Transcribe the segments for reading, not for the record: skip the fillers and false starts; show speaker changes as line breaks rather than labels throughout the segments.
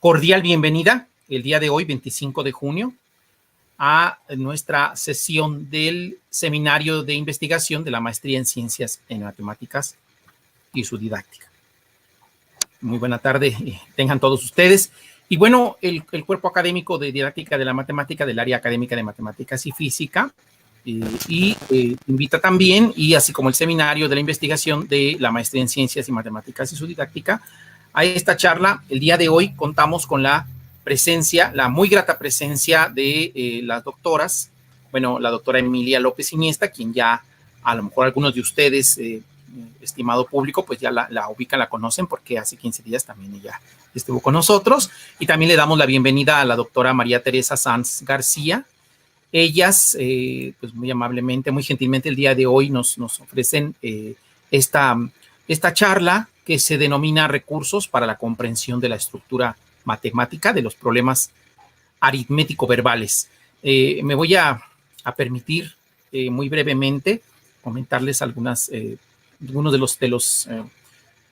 cordial bienvenida el día de hoy, 25 de junio, a nuestra sesión del seminario de investigación de la maestría en Ciencias en Matemáticas y su didáctica. Muy buena tarde, tengan todos ustedes. Y bueno, el cuerpo académico de didáctica de la matemática del área académica de matemáticas y física invita también, y así como el seminario de la investigación de la maestría en Ciencias y Matemáticas y su didáctica, a esta charla. El día de hoy contamos con la presencia, la muy grata presencia de las doctoras, bueno, la doctora Emilia López Iniesta, quien ya a lo mejor algunos de ustedes, estimado público, pues ya la ubican, la conocen, porque hace 15 días también ella estuvo con nosotros. Y también le damos la bienvenida a la doctora María Teresa Sanz García. Ellas, pues muy amablemente, muy gentilmente, el día de hoy nos ofrecen esta charla que se denomina Recursos para la comprensión de la estructura matemática de los problemas aritmético-verbales. Me voy a permitir muy brevemente comentarles algunos de los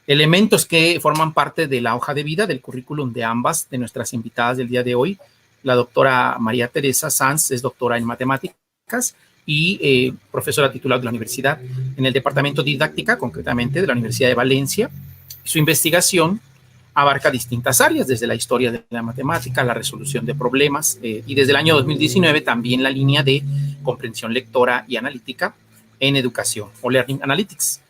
elementos que forman parte de la hoja de vida, del currículum de ambas, de nuestras invitadas del día de hoy. La doctora María Teresa Sanz es doctora en matemáticas y profesora titular de la universidad en el departamento de didáctica, concretamente de la Universidad de Valencia. Su investigación abarca distintas áreas, desde la historia de la matemática, la resolución de problemas, y desde el año 2019 también la línea de comprensión lectora y analítica en educación, o Learning Analytics.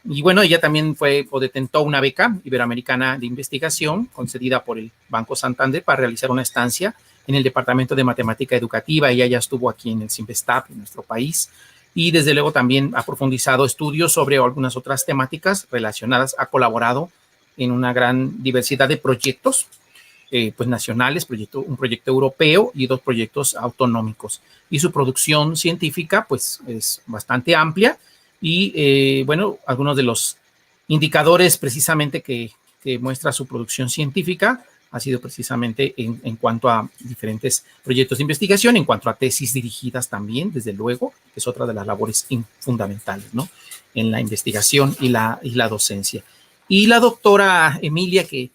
Y bueno, ella también detentó una beca iberoamericana de investigación concedida por el Banco Santander para realizar una estancia en el Departamento de Matemática Educativa. Ella ya estuvo aquí en el CIMBESTAP, en nuestro país, y desde luego también ha profundizado estudios sobre algunas otras temáticas relacionadas. Ha colaborado en una gran diversidad de proyectos, pues nacionales, un proyecto europeo y 2 proyectos autonómicos. Y su producción científica pues es bastante amplia. Y bueno, algunos de los indicadores precisamente que muestra su producción científica ha sido precisamente en cuanto a diferentes proyectos de investigación, en cuanto a tesis dirigidas también, desde luego, que es otra de las labores fundamentales, ¿no?, en la investigación y la docencia. Y la doctora Emilia, que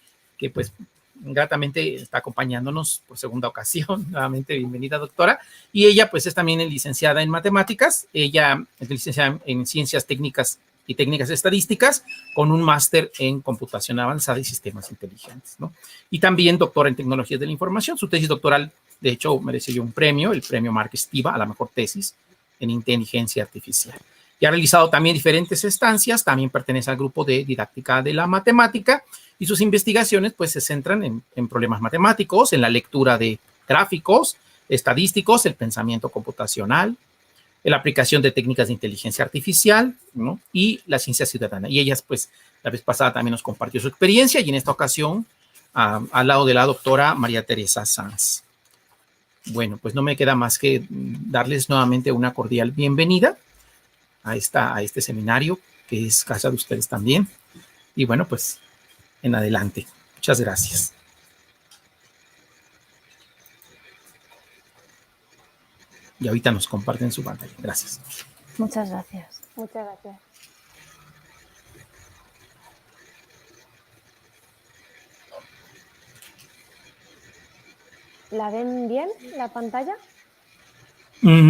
pues gratamente está acompañándonos por segunda ocasión. Nuevamente, bienvenida, doctora. Y ella pues es también licenciada en matemáticas. Ella es licenciada en ciencias técnicas y técnicas estadísticas, con un máster en computación avanzada y sistemas inteligentes, ¿no? Y también doctora en tecnologías de la información. Su tesis doctoral, de hecho, mereció un premio, el premio Márquez Tiva, a la mejor tesis en inteligencia artificial. Y ha realizado también diferentes estancias. También pertenece al grupo de didáctica de la matemática, y sus investigaciones pues se centran en problemas matemáticos, en la lectura de gráficos estadísticos, el pensamiento computacional, la aplicación de técnicas de inteligencia artificial, ¿no?, y la ciencia ciudadana. Y ellas pues la vez pasada también nos compartió su experiencia, y en esta ocasión al lado de la doctora María Teresa Sanz. Bueno, pues no me queda más que darles nuevamente una cordial bienvenida a este seminario, que es casa de ustedes también. Y bueno, pues en adelante. Muchas gracias. Y ahorita nos comparten su pantalla. Gracias.
Muchas gracias. Muchas gracias. ¿La ven bien, la pantalla?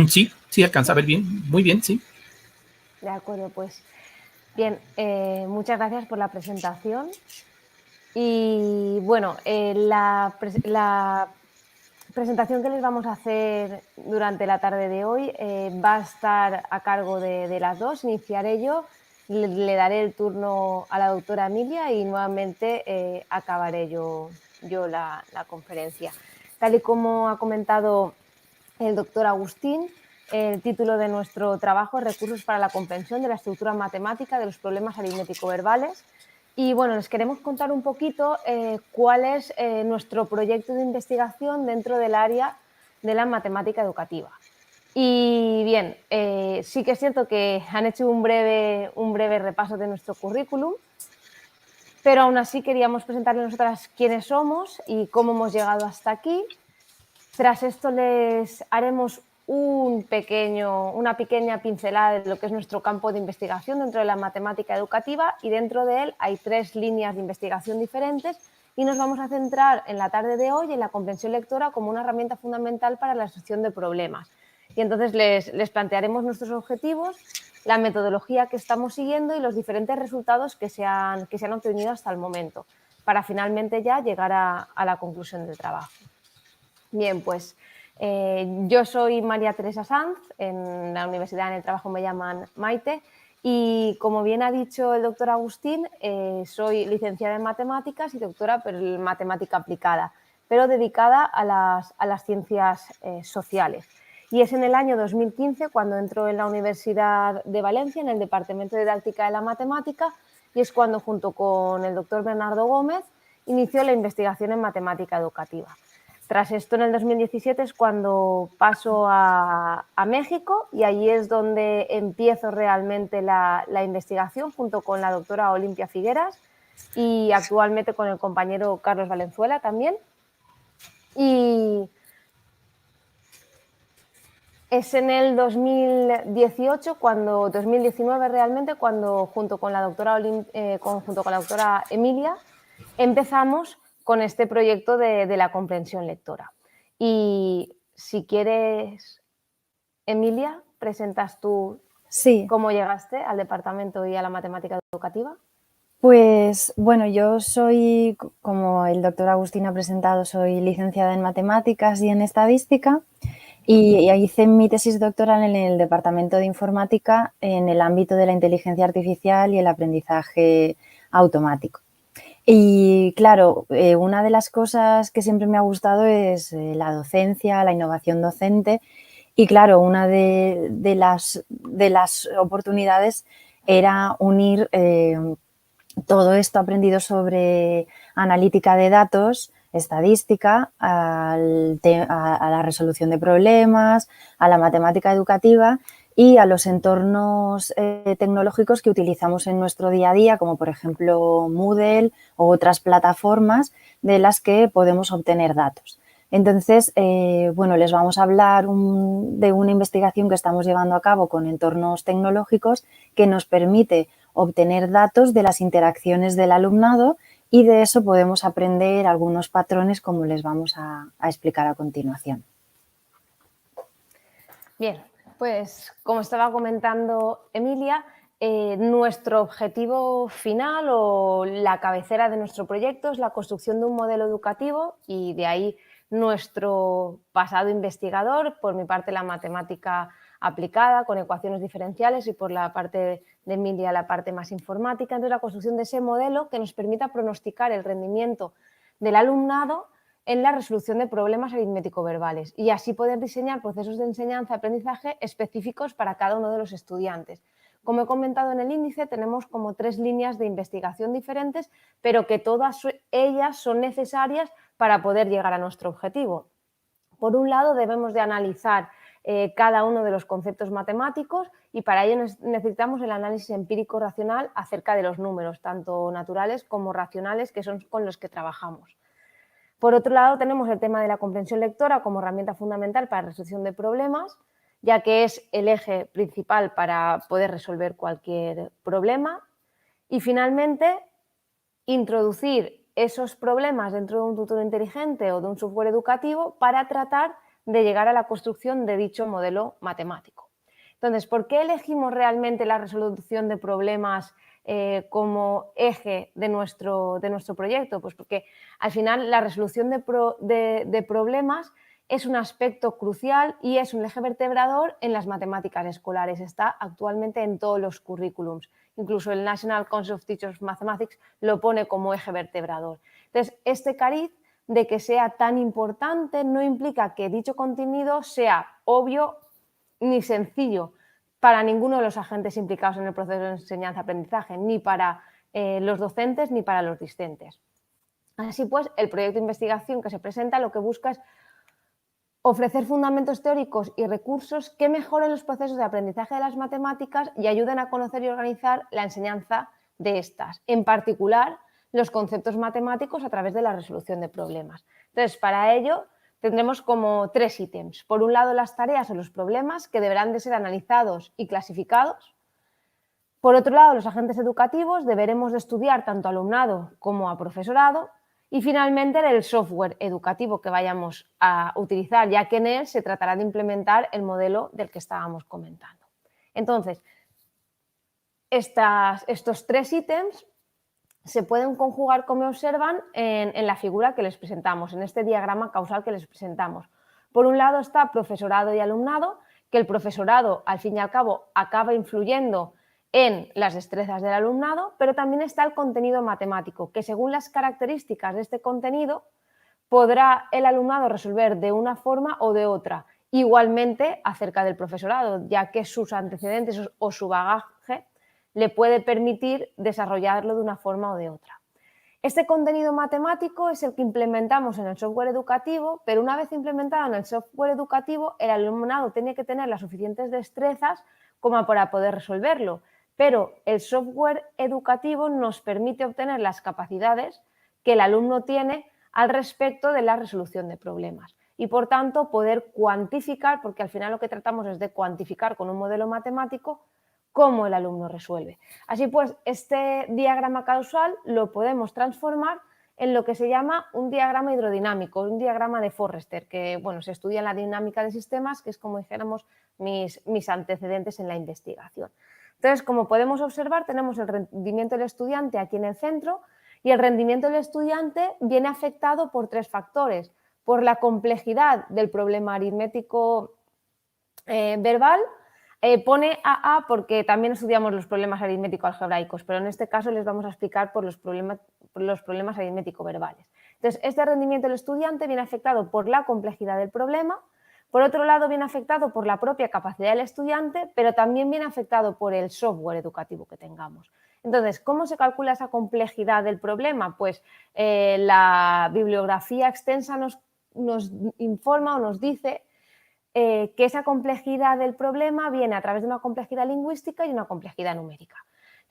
Sí, sí, alcanza a ver bien. Muy bien, sí.
De acuerdo, pues bien, muchas gracias por la presentación. Y bueno, la presentación que les vamos a hacer durante la tarde de hoy va a estar a cargo de las dos. Iniciaré yo, le daré el turno a la doctora Emilia y nuevamente acabaré yo la conferencia. Tal y como ha comentado el doctor Agustín, el título de nuestro trabajo es Recursos para la comprensión de la estructura matemática de los problemas aritmético-verbales. Y bueno, les queremos contar un poquito cuál es nuestro proyecto de investigación dentro del área de la matemática educativa. Y bien, sí que es cierto que han hecho un breve repaso de nuestro currículum, pero aún así queríamos presentarles nosotras quiénes somos y cómo hemos llegado hasta aquí. Tras esto les haremos una pequeña pincelada de lo que es nuestro campo de investigación dentro de la matemática educativa, y dentro de él hay 3 líneas de investigación diferentes, y nos vamos a centrar en la tarde de hoy en la comprensión lectora como una herramienta fundamental para la resolución de problemas. Y entonces les plantearemos nuestros objetivos, la metodología que estamos siguiendo y los diferentes resultados que se han obtenido hasta el momento, para finalmente ya llegar a la conclusión del trabajo. Bien, pues yo soy María Teresa Sanz, en la universidad, en el trabajo me llaman Maite, y como bien ha dicho el doctor Agustín, soy licenciada en matemáticas y doctora en matemática aplicada, pero dedicada a las ciencias sociales. Y es en el año 2015 cuando entro en la Universidad de Valencia, en el Departamento de Didáctica de la Matemática, y es cuando, junto con el doctor Bernardo Gómez, inició la investigación en matemática educativa. Tras esto, en el 2017 es cuando paso a México, y allí es donde empiezo realmente la investigación junto con la doctora Olimpia Figueras y actualmente con el compañero Carlos Valenzuela también. Y es en el 2019 realmente, cuando junto con la doctora Emilia empezamos con este proyecto de la comprensión lectora. Y si quieres, Emilia, presentas tú cómo llegaste al departamento y a la matemática educativa.
Pues bueno, yo soy, como el doctor Agustín ha presentado, soy licenciada en matemáticas y en estadística, y hice mi tesis doctoral en el departamento de informática en el ámbito de la inteligencia artificial y el aprendizaje automático. Y claro, una de las cosas que siempre me ha gustado es la docencia, la innovación docente, y claro, una de las oportunidades era unir todo esto aprendido sobre analítica de datos, estadística, a la resolución de problemas, a la matemática educativa y a los entornos tecnológicos que utilizamos en nuestro día a día, como por ejemplo Moodle o otras plataformas de las que podemos obtener datos. Entonces, bueno, les vamos a hablar de una investigación que estamos llevando a cabo con entornos tecnológicos que nos permite obtener datos de las interacciones del alumnado, y de eso podemos aprender algunos patrones, como les vamos a explicar a continuación.
Bien, pues como estaba comentando Emilia, nuestro objetivo final o la cabecera de nuestro proyecto es la construcción de un modelo educativo, y de ahí nuestro pasado investigador, por mi parte la matemática aplicada con ecuaciones diferenciales y por la parte de Emilia la parte más informática. Entonces, la construcción de ese modelo que nos permita pronosticar el rendimiento del alumnado en la resolución de problemas aritmético-verbales y así poder diseñar procesos de enseñanza-aprendizaje específicos para cada uno de los estudiantes. Como he comentado en el índice, tenemos como 3 líneas de investigación diferentes, pero que todas ellas son necesarias para poder llegar a nuestro objetivo. Por un lado, debemos de analizar cada uno de los conceptos matemáticos, y para ello necesitamos el análisis empírico racional acerca de los números, tanto naturales como racionales, que son con los que trabajamos. Por otro lado, tenemos el tema de la comprensión lectora como herramienta fundamental para la resolución de problemas, ya que es el eje principal para poder resolver cualquier problema. Y finalmente, introducir esos problemas dentro de un tutor inteligente o de un software educativo para tratar de llegar a la construcción de dicho modelo matemático. Entonces, ¿por qué elegimos realmente la resolución de problemas como eje de nuestro proyecto? Pues porque al final la resolución de problemas es un aspecto crucial y es un eje vertebrador en las matemáticas escolares. Está actualmente en todos los currículums. Incluso el National Council of Teachers Mathematics lo pone como eje vertebrador. Entonces, este cariz de que sea tan importante no implica que dicho contenido sea obvio ni sencillo para ninguno de los agentes implicados en el proceso de enseñanza-aprendizaje, ni para los docentes ni para los discentes. Así pues, el proyecto de investigación que se presenta lo que busca es ofrecer fundamentos teóricos y recursos que mejoren los procesos de aprendizaje de las matemáticas y ayuden a conocer y organizar la enseñanza de estas, en particular los conceptos matemáticos a través de la resolución de problemas. Entonces, para ello tendremos como 3 ítems. Por un lado, las tareas o los problemas que deberán de ser analizados y clasificados. Por otro lado, los agentes educativos deberemos de estudiar tanto alumnado como a profesorado. Y finalmente el software educativo que vayamos a utilizar, ya que en él se tratará de implementar el modelo del que estábamos comentando. Entonces, estos 3 ítems se pueden conjugar, como observan, en la figura que les presentamos, en este diagrama causal que les presentamos. Por un lado está profesorado y alumnado, que el profesorado, al fin y al cabo, acaba influyendo en las destrezas del alumnado, pero también está el contenido matemático, que según las características de este contenido, podrá el alumnado resolver de una forma o de otra, igualmente acerca del profesorado, ya que sus antecedentes o su bagaje le puede permitir desarrollarlo de una forma o de otra. Este contenido matemático es el que implementamos en el software educativo, pero una vez implementado en el software educativo, el alumnado tiene que tener las suficientes destrezas como para poder resolverlo, pero el software educativo nos permite obtener las capacidades que el alumno tiene al respecto de la resolución de problemas y, por tanto, poder cuantificar, porque al final lo que tratamos es de cuantificar con un modelo matemático cómo el alumno resuelve. Así pues, este diagrama causal lo podemos transformar en lo que se llama un diagrama hidrodinámico, un diagrama de Forrester, que bueno, se estudia en la dinámica de sistemas, que es como dijéramos mis antecedentes en la investigación. Entonces, como podemos observar, tenemos el rendimiento del estudiante aquí en el centro y el rendimiento del estudiante viene afectado por 3 factores, por la complejidad del problema aritmético verbal. Pone AA porque también estudiamos los problemas aritmético-algebraicos, pero en este caso les vamos a explicar por los problemas aritmético-verbales. Entonces, este rendimiento del estudiante viene afectado por la complejidad del problema, por otro lado viene afectado por la propia capacidad del estudiante, pero también viene afectado por el software educativo que tengamos. Entonces, ¿cómo se calcula esa complejidad del problema? Pues la bibliografía extensa nos informa o nos dice que esa complejidad del problema viene a través de una complejidad lingüística y una complejidad numérica.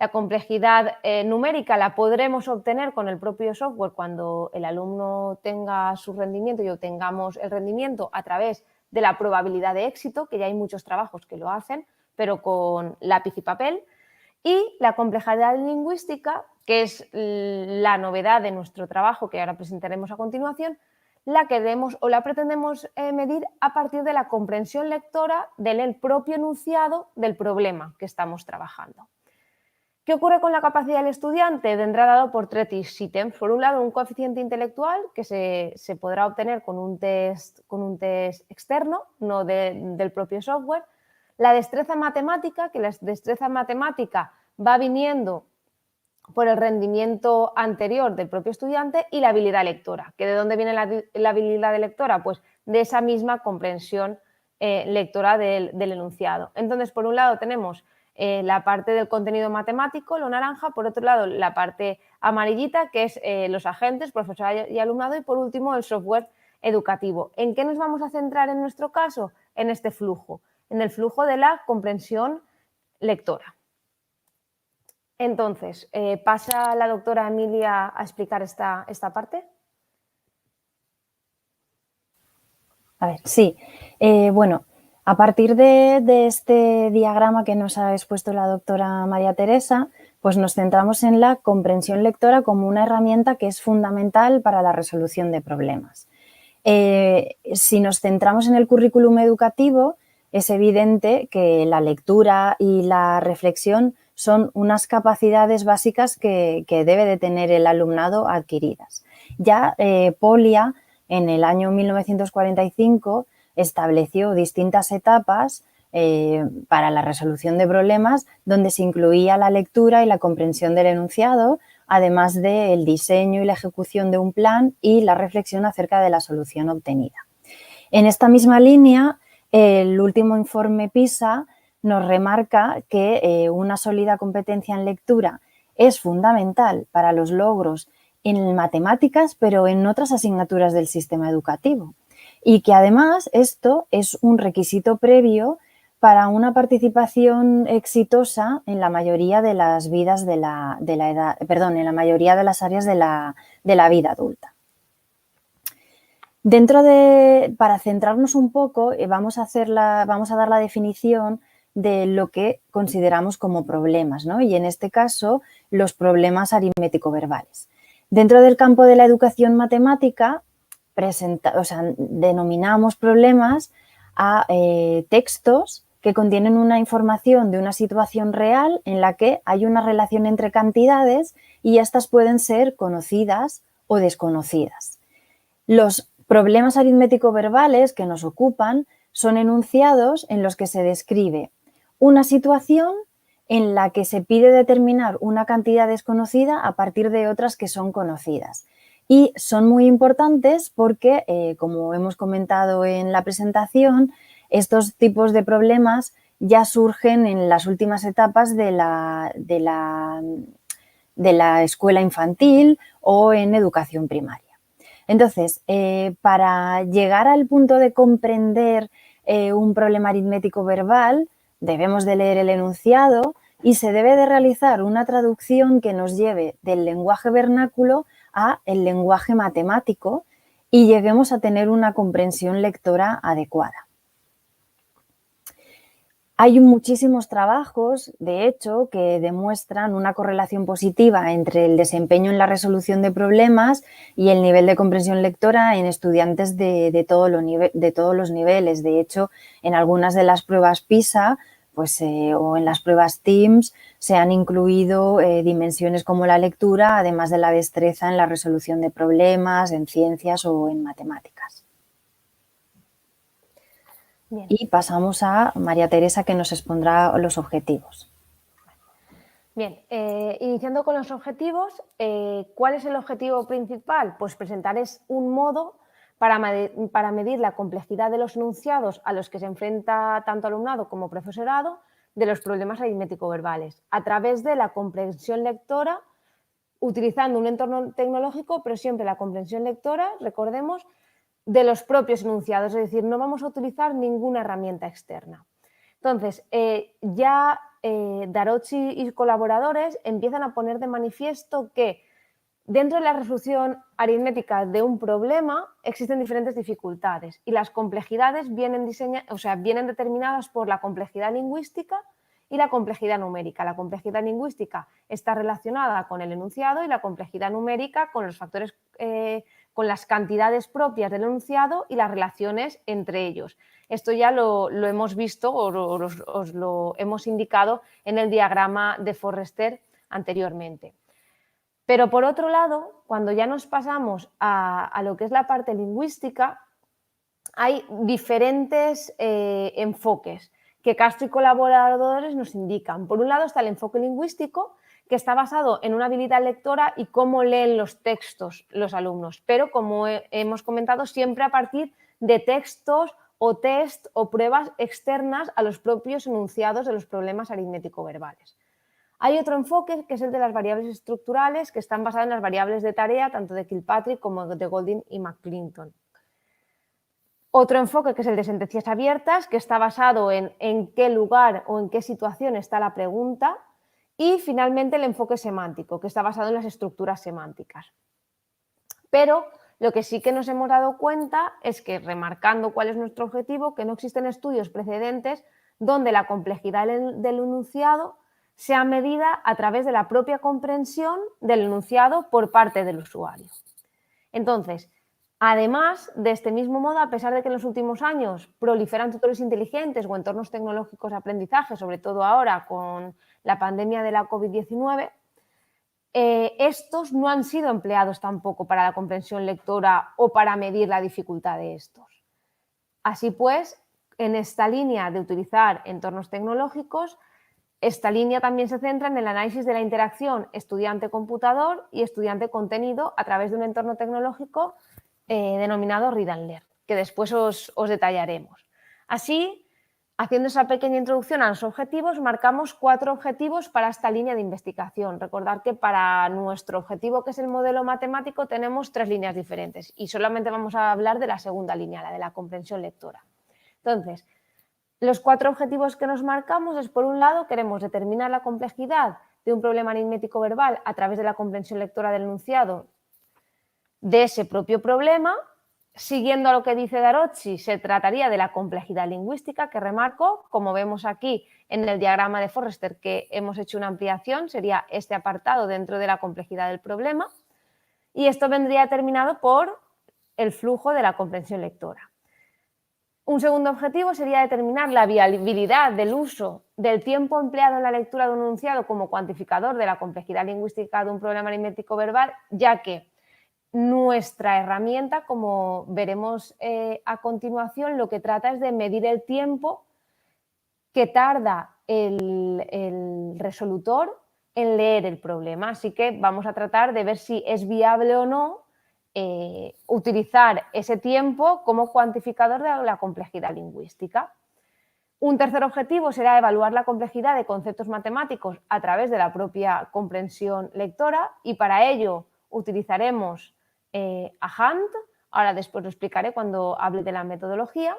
La complejidad numérica la podremos obtener con el propio software cuando el alumno tenga su rendimiento y obtengamos el rendimiento a través de la probabilidad de éxito, que ya hay muchos trabajos que lo hacen, pero con lápiz y papel. Y la complejidad lingüística, que es la novedad de nuestro trabajo que ahora presentaremos a continuación, la queremos o la pretendemos medir a partir de la comprensión lectora del propio enunciado del problema que estamos trabajando. ¿Qué ocurre con la capacidad del estudiante? Vendrá dado por 3 ítems. Por un lado, un coeficiente intelectual que se podrá obtener con un test externo, no del propio software. La destreza matemática, que la destreza matemática va viniendo por el rendimiento anterior del propio estudiante, y la habilidad lectora. ¿Que de dónde viene la habilidad lectora? Pues de esa misma comprensión lectora del enunciado. Entonces, por un lado tenemos la parte del contenido matemático, lo naranja, por otro lado la parte amarillita, que es los agentes, profesor y alumnado, y por último el software educativo. ¿En qué nos vamos a centrar en nuestro caso? En este flujo, en el flujo de la comprensión lectora. Entonces, ¿pasa la doctora Emilia a explicar esta parte?
A ver, sí. Bueno, a partir de este diagrama que nos ha expuesto la doctora María Teresa, pues nos centramos en la comprensión lectora como una herramienta que es fundamental para la resolución de problemas. Si nos centramos en el currículum educativo, es evidente que la lectura y la reflexión son unas capacidades básicas que debe de tener el alumnado adquiridas. Ya Polya, en el año 1945, estableció distintas etapas para la resolución de problemas donde se incluía la lectura y la comprensión del enunciado, además del diseño y la ejecución de un plan y la reflexión acerca de la solución obtenida. En esta misma línea, el último informe PISA nos remarca que una sólida competencia en lectura es fundamental para los logros en matemáticas, pero en otras asignaturas del sistema educativo, y que además esto es un requisito previo para una participación exitosa en la mayoría de las vidas en la mayoría de las áreas de la vida adulta. Para centrarnos un poco, vamos a dar la definición de lo que consideramos como problemas, ¿no? Y en este caso, los problemas aritmético-verbales. Dentro del campo de la educación matemática, denominamos problemas a textos que contienen una información de una situación real en la que hay una relación entre cantidades y estas pueden ser conocidas o desconocidas. Los problemas aritmético-verbales que nos ocupan son enunciados en los que se describe una situación en la que se pide determinar una cantidad desconocida a partir de otras que son conocidas. Y son muy importantes porque, como hemos comentado en la presentación, estos tipos de problemas ya surgen en las últimas etapas de la escuela infantil o en educación primaria. Entonces, para llegar al punto de comprender un problema aritmético verbal, debemos de leer el enunciado y se debe de realizar una traducción que nos lleve del lenguaje vernáculo a el lenguaje matemático y lleguemos a tener una comprensión lectora adecuada. Hay muchísimos trabajos, de hecho, que demuestran una correlación positiva entre el desempeño en la resolución de problemas y el nivel de comprensión lectora en estudiantes de todos los niveles. De hecho, en algunas de las pruebas PISA o en las pruebas TIMSS se han incluido dimensiones como la lectura, además de la destreza en la resolución de problemas, en ciencias o en matemáticas. Bien. Y pasamos a María Teresa, que nos expondrá los objetivos.
Bien, iniciando con los objetivos, ¿cuál es el objetivo principal? Pues presentar un modo para medir la complejidad de los enunciados a los que se enfrenta tanto alumnado como profesorado de los problemas aritmético-verbales, a través de la comprensión lectora, utilizando un entorno tecnológico, pero siempre la comprensión lectora, recordemos, de los propios enunciados, es decir, no vamos a utilizar ninguna herramienta externa. Entonces, Darocchi y colaboradores empiezan a poner de manifiesto que dentro de la resolución aritmética de un problema existen diferentes dificultades y las complejidades vienen determinadas por la complejidad lingüística y la complejidad numérica. La complejidad lingüística está relacionada con el enunciado y la complejidad numérica con los factores, con las cantidades propias del enunciado y las relaciones entre ellos. Esto ya lo hemos visto o os lo hemos indicado en el diagrama de Forrester anteriormente. Pero por otro lado, cuando ya nos pasamos a lo que es la parte lingüística, hay diferentes enfoques que Castro y colaboradores nos indican. Por un lado está el enfoque lingüístico, que está basado en una habilidad lectora y cómo leen los textos los alumnos, pero como hemos comentado, siempre a partir de textos o test o pruebas externas a los propios enunciados de los problemas aritmético-verbales. Hay otro enfoque que es el de las variables estructurales, que están basadas en las variables de tarea tanto de Kilpatrick como de Golding y McClinton. Otro enfoque que es el de sentencias abiertas, que está basado en qué lugar o en qué situación está la pregunta. Y finalmente el enfoque semántico, que está basado en las estructuras semánticas. Pero lo que sí que nos hemos dado cuenta es que, remarcando cuál es nuestro objetivo, que no existen estudios precedentes donde la complejidad del enunciado sea medida a través de la propia comprensión del enunciado por parte del usuario. Entonces, además, de este mismo modo, a pesar de que en los últimos años proliferan tutores inteligentes o entornos tecnológicos de aprendizaje, sobre todo ahora con la pandemia de la COVID-19, estos no han sido empleados tampoco para la comprensión lectora o para medir la dificultad de estos. Así pues, en esta línea de utilizar entornos tecnológicos, esta línea también se centra en el análisis de la interacción estudiante-computador y estudiante-contenido a través de un entorno tecnológico denominado Read and Learn, que después os detallaremos. Así, haciendo esa pequeña introducción a los objetivos, marcamos 4 objetivos para esta línea de investigación. Recordad que para nuestro objetivo, que es el modelo matemático, tenemos 3 líneas diferentes y solamente vamos a hablar de la segunda línea, la de la comprensión lectora. Entonces, los 4 objetivos que nos marcamos es, por un lado, queremos determinar la complejidad de un problema aritmético verbal a través de la comprensión lectora del enunciado de ese propio problema. Siguiendo a lo que dice Darocchi, se trataría de la complejidad lingüística, que remarco, como vemos aquí en el diagrama de Forrester, que hemos hecho una ampliación, sería este apartado dentro de la complejidad del problema. y esto vendría determinado por el flujo de la comprensión lectora. Un segundo objetivo sería determinar la viabilidad del uso del tiempo empleado en la lectura de un enunciado como cuantificador de la complejidad lingüística de un problema aritmético verbal, ya que nuestra herramienta, como veremos a continuación, lo que trata es de medir el tiempo que tarda el resolutor en leer el problema. Así que vamos a tratar de ver si es viable o no utilizar ese tiempo como cuantificador de la complejidad lingüística. Un tercer objetivo será evaluar la complejidad de conceptos matemáticos a través de la propia comprensión lectora, y para ello utilizaremos a Hunt. Ahora después lo explicaré cuando hable de la metodología.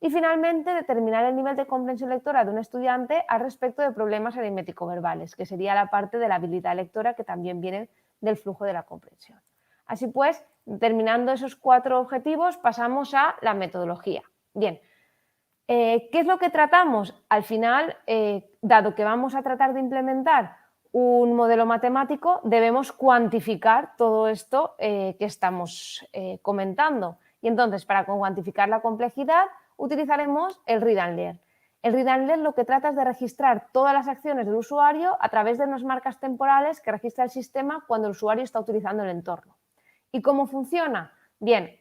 Y finalmente, determinar el nivel de comprensión lectora de un estudiante al respecto de problemas aritmético-verbales, que sería la parte de la habilidad lectora que también viene del flujo de la comprensión. Así pues, terminando esos 4 objetivos, pasamos a la metodología. Bien, ¿qué es lo que tratamos? Al final, dado que vamos a tratar de implementar un modelo matemático, debemos cuantificar todo esto que estamos comentando. Y entonces, para cuantificar la complejidad, utilizaremos el Read and Learn. El Read and Learn lo que trata es de registrar todas las acciones del usuario a través de unas marcas temporales que registra el sistema cuando el usuario está utilizando el entorno. ¿Y cómo funciona? Bien,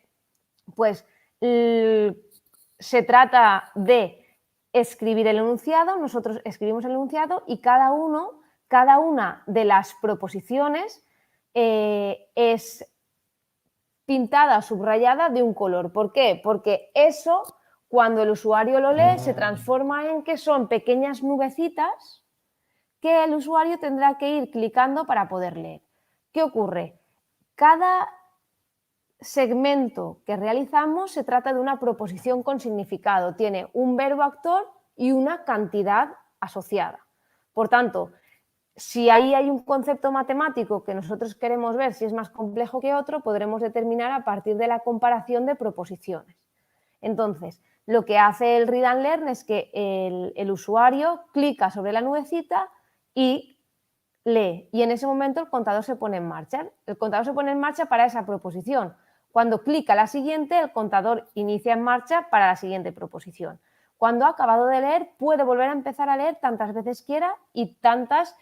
pues se trata de escribir el enunciado, nosotros escribimos el enunciado y cada una de las proposiciones es pintada o subrayada de un color. ¿Por qué? Porque eso, cuando el usuario lo lee, se transforma en que son pequeñas nubecitas que el usuario tendrá que ir clicando para poder leer. ¿Qué ocurre? Cada segmento que realizamos se trata de una proposición con significado, tiene un verbo actor y una cantidad asociada. Por tanto, si ahí hay un concepto matemático que nosotros queremos ver si es más complejo que otro, podremos determinar a partir de la comparación de proposiciones. Entonces, lo que hace el Read and Learn es que el usuario clica sobre la nubecita y lee, y en ese momento el contador se pone en marcha. El contador se pone en marcha para esa proposición. Cuando clica la siguiente, el contador inicia en marcha para la siguiente proposición. Cuando ha acabado de leer, puede volver a empezar a leer tantas veces quiera y tantas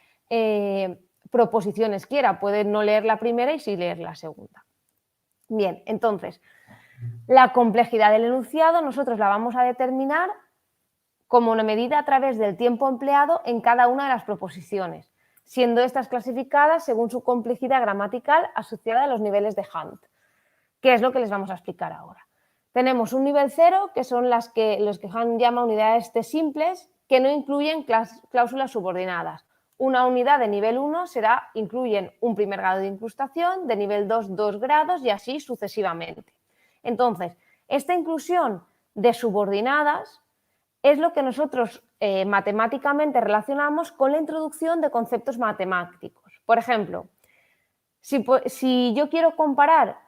proposiciones quiera. Puede no leer la primera y sí leer la segunda. Bien, entonces, la complejidad del enunciado nosotros la vamos a determinar como una medida a través del tiempo empleado en cada una de las proposiciones, siendo estas clasificadas según su complejidad gramatical asociada a los niveles de Hunt, que es lo que les vamos a explicar ahora. Tenemos un nivel 0, que son los que Hunt llama unidades T simples, que no incluyen cláusulas subordinadas. Una unidad de nivel 1 incluyen un primer grado de incrustación, de nivel 2, 2 grados y así sucesivamente. Entonces, esta inclusión de subordinadas es lo que nosotros matemáticamente relacionamos con la introducción de conceptos matemáticos. Por ejemplo, si yo quiero comparar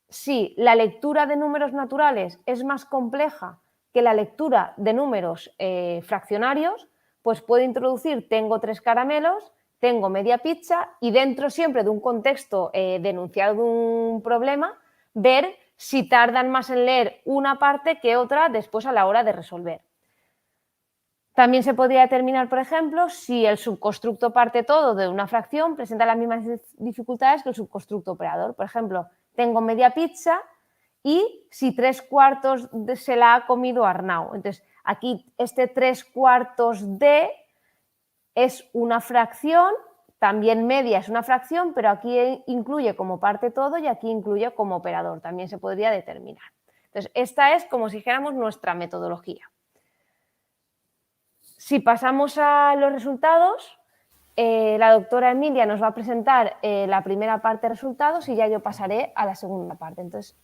si la lectura de números naturales es más compleja que la lectura de números fraccionarios, pues puedo introducir tengo 3 caramelos, tengo media pizza y dentro siempre de un contexto de enunciado de un problema, ver si tardan más en leer una parte que otra después a la hora de resolver. También se podría determinar, por ejemplo, si el subconstructo parte todo de una fracción presenta las mismas dificultades que el subconstructo operador. Por ejemplo, tengo media pizza y si 3/4 se la ha comido Arnau. Entonces, aquí este 3/4 de es una fracción, también media es una fracción, pero aquí incluye como parte todo y aquí incluye como operador. También se podría determinar. Entonces, esta es como si dijéramos nuestra metodología. Si pasamos a los resultados, la doctora Emilia nos va a presentar la primera parte de resultados y ya yo pasaré a la segunda parte. Entonces,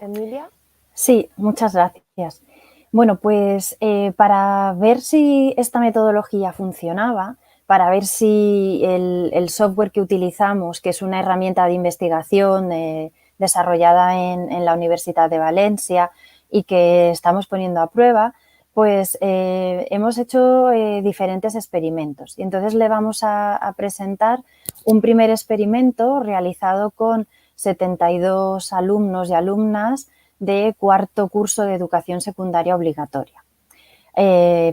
Emilia.
Sí, muchas gracias. Bueno, pues para ver si esta metodología funcionaba, para ver si el software que utilizamos, que es una herramienta de investigación desarrollada en la Universidad de Valencia y que estamos poniendo a prueba, pues hemos hecho diferentes experimentos. Y entonces le vamos a presentar un primer experimento realizado con 72 alumnos y alumnas de cuarto curso de educación secundaria obligatoria,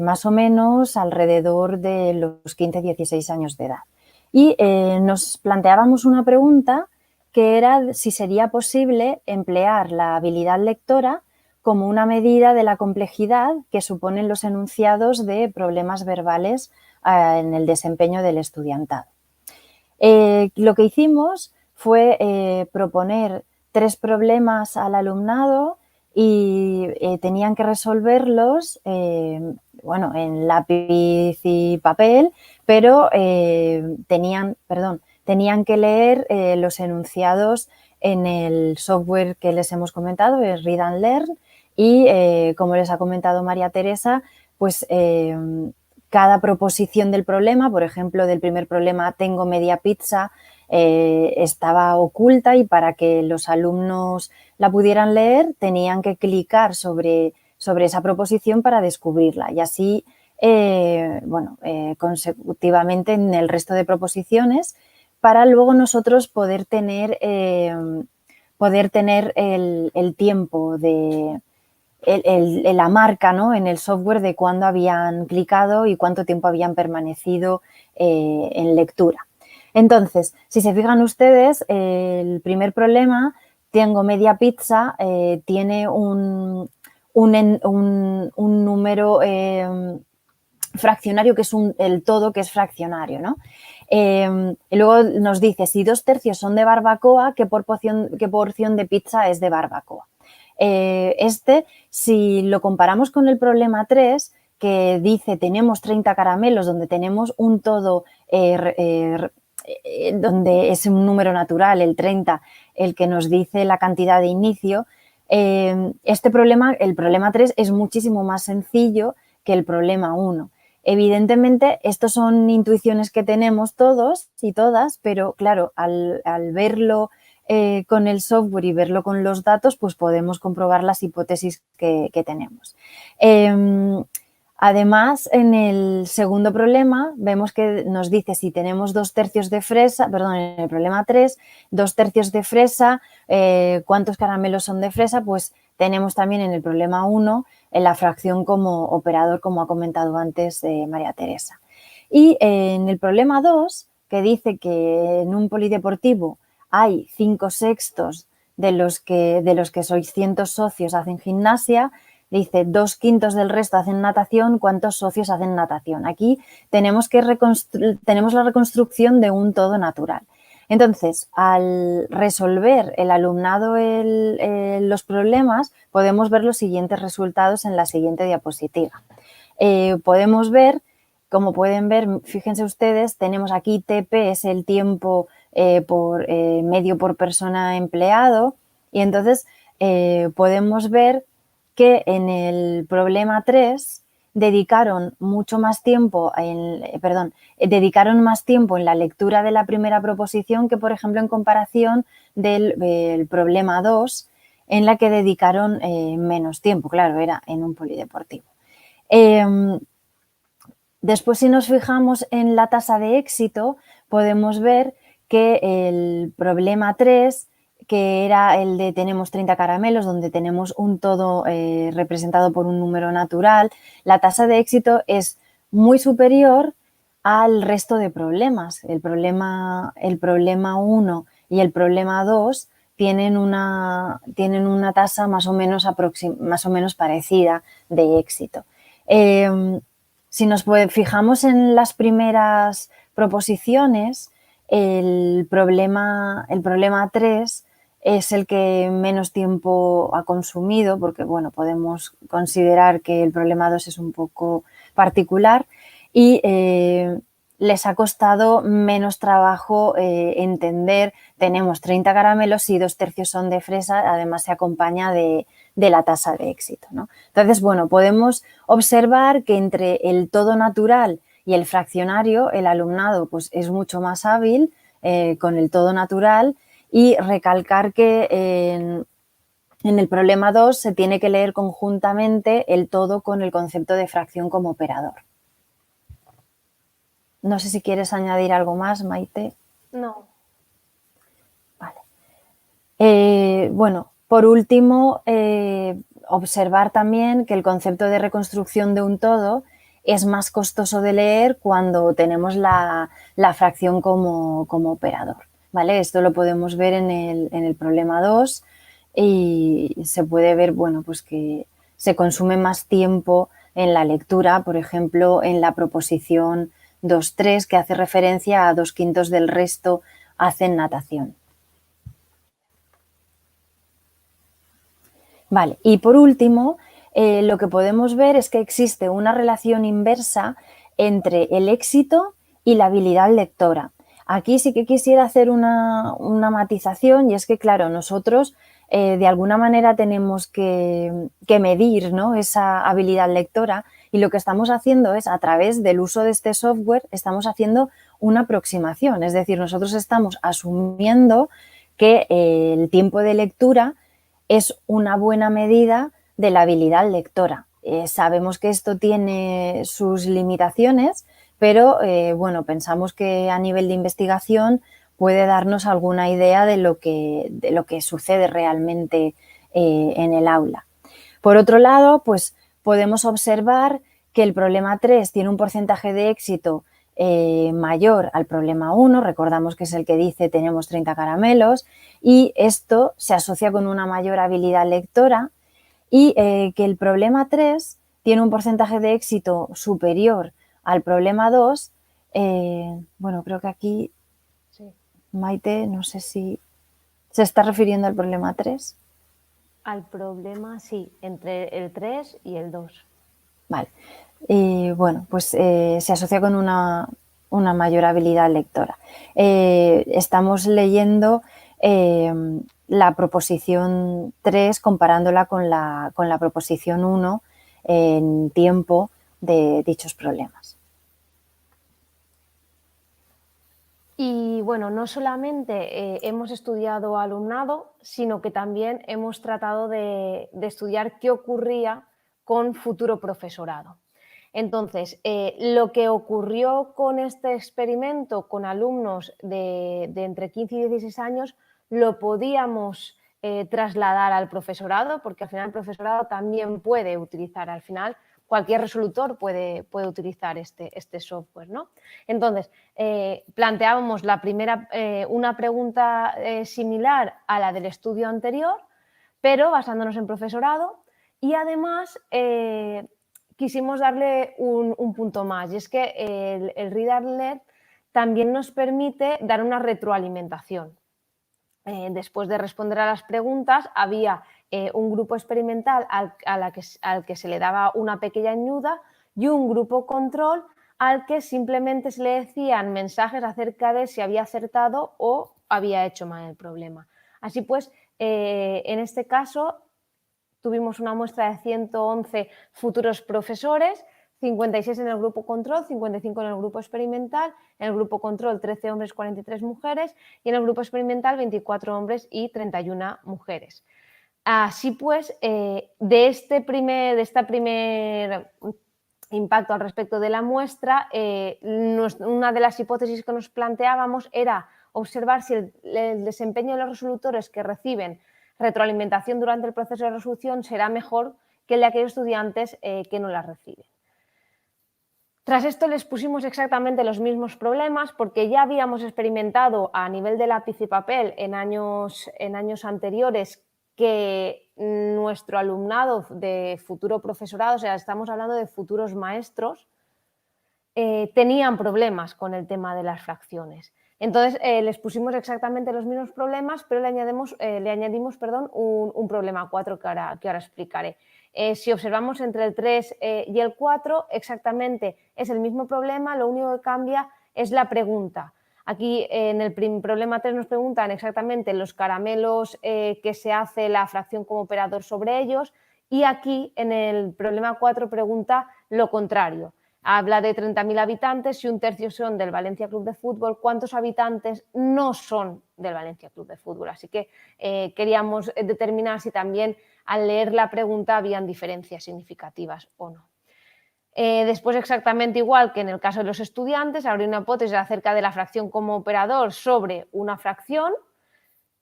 más o menos alrededor de los 15-16 años de edad. Y nos planteábamos una pregunta que era si sería posible emplear la habilidad lectora como una medida de la complejidad que suponen los enunciados de problemas verbales en el desempeño del estudiantado. Lo que hicimos fue proponer 3 problemas al alumnado y tenían que resolverlos bueno, en lápiz y papel, pero tenían que leer los enunciados en el software que les hemos comentado, el Read and Learn, y como les ha comentado María Teresa, pues cada proposición del problema, por ejemplo, del primer problema, tengo media pizza, estaba oculta, y para que los alumnos la pudieran leer tenían que clicar sobre esa proposición para descubrirla, y así consecutivamente en el resto de proposiciones, para luego nosotros poder tener el tiempo de la marca, ¿no?, en el software de cuándo habían clicado y cuánto tiempo habían permanecido en lectura. Entonces, si se fijan ustedes, el primer problema, tengo media pizza, tiene un número fraccionario que es el todo, que es fraccionario, ¿no? Y luego nos dice, si 2/3 son de barbacoa, ¿qué porción de pizza es de barbacoa? Si lo comparamos con el problema 3, que dice tenemos 30 caramelos, donde tenemos un todo donde es un número natural, el 30, el que nos dice la cantidad de inicio, el problema 3 es muchísimo más sencillo que el problema 1. Evidentemente, estos son intuiciones que tenemos todos y todas, pero claro, al verlo con el software y verlo con los datos, pues podemos comprobar las hipótesis que tenemos. Además, en el segundo problema vemos que nos dice si tenemos 2/3 de fresa, perdón, en el problema 3, 2/3 de fresa, ¿cuántos caramelos son de fresa? Pues tenemos también en el problema 1 la fracción como operador, como ha comentado antes María Teresa. Y en el problema 2, que dice que en un polideportivo hay 5/6 de los que 600 socios hacen gimnasia, dice 2/5 del resto hacen natación, ¿cuántos socios hacen natación? Aquí tenemos la reconstrucción de un todo natural. Entonces, al resolver el alumnado los problemas, podemos ver los siguientes resultados en la siguiente diapositiva. Podemos ver, como pueden ver, fíjense ustedes, tenemos aquí TP, es el tiempo medio por persona empleado, y entonces podemos ver que en el problema 3 dedicaron más tiempo en la lectura de la primera proposición que, por ejemplo, en comparación del problema 2, en la que dedicaron menos tiempo. Claro, era en un polideportivo. Después, si nos fijamos en la tasa de éxito, podemos ver que el problema 3, que era el de tenemos 30 caramelos, donde tenemos un todo representado por un número natural, la tasa de éxito es muy superior al resto de problemas. El problema 1 y el problema 2 tienen una tasa más o menos parecida de éxito. Si nos fijamos en las primeras proposiciones, el problema 3 es el que menos tiempo ha consumido, porque bueno, podemos considerar que el problema 2 es un poco particular, y les ha costado menos trabajo entender, tenemos 30 caramelos y 2/3 son de fresa, además se acompaña de la tasa de éxito, ¿no? Entonces, bueno, podemos observar que entre el todo natural y el fraccionario, el alumnado pues, es mucho más hábil con el todo natural, y recalcar que en el problema 2 se tiene que leer conjuntamente el todo con el concepto de fracción como operador. No sé si quieres añadir algo más, Maite.
No.
Vale. Bueno, por último, observar también que el concepto de reconstrucción de un todo es más costoso de leer cuando tenemos la fracción como operador, ¿vale? Esto lo podemos ver en el problema 2 y se puede ver, bueno, pues que se consume más tiempo en la lectura, por ejemplo, en la proposición 2.3, que hace referencia a 2/5 del resto hacen natación. Vale, y por último, lo que podemos ver es que existe una relación inversa entre el éxito y la habilidad lectora. Aquí sí que quisiera hacer una matización, y es que, claro, nosotros de alguna manera tenemos que medir, ¿no?, esa habilidad lectora, y lo que estamos haciendo es, a través del uso de este software, estamos haciendo una aproximación. Es decir, nosotros estamos asumiendo que el tiempo de lectura es una buena medida de la habilidad lectora. Sabemos que esto tiene sus limitaciones, pero bueno, pensamos que a nivel de investigación puede darnos alguna idea de lo que sucede realmente en el aula. Por otro lado, pues podemos observar que el problema 3 tiene un porcentaje de éxito mayor al problema 1, recordamos que es el que dice tenemos 30 caramelos, y esto se asocia con una mayor habilidad lectora, y que el problema 3 tiene un porcentaje de éxito superior al problema 2. Bueno, creo que aquí, sí, Maite, no sé si se está refiriendo al problema 3.
Al problema, sí, entre el 3 y el 2.
Vale. Bueno, pues se asocia con una mayor habilidad lectora. Estamos leyendo la proposición 3 comparándola con la proposición 1 en tiempo de dichos problemas.
Y bueno, no solamente hemos estudiado alumnado, sino que también hemos tratado de estudiar qué ocurría con futuro profesorado. Entonces, lo que ocurrió con este experimento con alumnos de entre 15 y 16 años lo podíamos trasladar al profesorado, porque al final el profesorado también puede utilizar, al final cualquier resolutor puede utilizar este software, ¿no? Entonces, planteábamos una pregunta similar a la del estudio anterior, pero basándonos en profesorado, y además quisimos darle un punto más, y es que el Reader-Led también nos permite dar una retroalimentación. Después de responder a las preguntas, había un grupo experimental al que se le daba una pequeña ayuda y un grupo control al que simplemente se le decían mensajes acerca de si había acertado o había hecho mal el problema. Así pues, en este caso tuvimos una muestra de 111 futuros profesores, 56 en el grupo control, 55 en el grupo experimental, en el grupo control 13 hombres, 43 mujeres y en el grupo experimental 24 hombres y 31 mujeres. Así pues, de este primer impacto al respecto de la muestra, una de las hipótesis que nos planteábamos era observar si el desempeño de los resolutores que reciben retroalimentación durante el proceso de resolución será mejor que el de aquellos estudiantes que no la reciben. Tras esto les pusimos exactamente los mismos problemas porque ya habíamos experimentado a nivel de lápiz y papel en años anteriores que nuestro alumnado de futuro profesorado, o sea, estamos hablando de futuros maestros, tenían problemas con el tema de las fracciones. Entonces, les pusimos exactamente los mismos problemas, pero le añadimos un problema 4 que ahora explicaré. Si observamos entre el 3 y el 4, exactamente es el mismo problema, lo único que cambia es la pregunta. Aquí en el problema 3 nos preguntan exactamente los caramelos que se hace la fracción como operador sobre ellos, y aquí en el problema 4 pregunta lo contrario. Habla de 30.000 habitantes y un tercio son del Valencia Club de Fútbol. ¿Cuántos habitantes no son del Valencia Club de Fútbol? Así que queríamos determinar si también al leer la pregunta habían diferencias significativas o no. Después, exactamente igual que en el caso de los estudiantes, habría una hipótesis acerca de la fracción como operador sobre una fracción.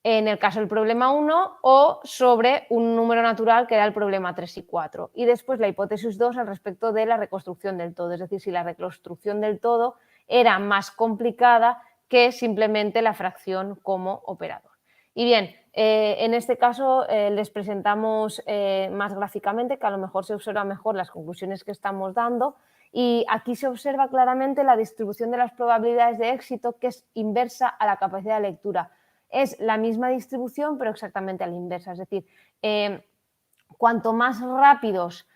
en el caso del problema 1, o sobre un número natural que era el problema 3 y 4. Y después la hipótesis 2 al respecto de la reconstrucción del todo, es decir, si la reconstrucción del todo era más complicada que simplemente la fracción como operador. Y bien, en este caso les presentamos más gráficamente, que a lo mejor se observa mejor las conclusiones que estamos dando, y aquí se observa claramente la distribución de las probabilidades de éxito, que es inversa a la capacidad de lectura. Es la misma distribución, pero exactamente a la inversa, es decir, cuanto más rápidos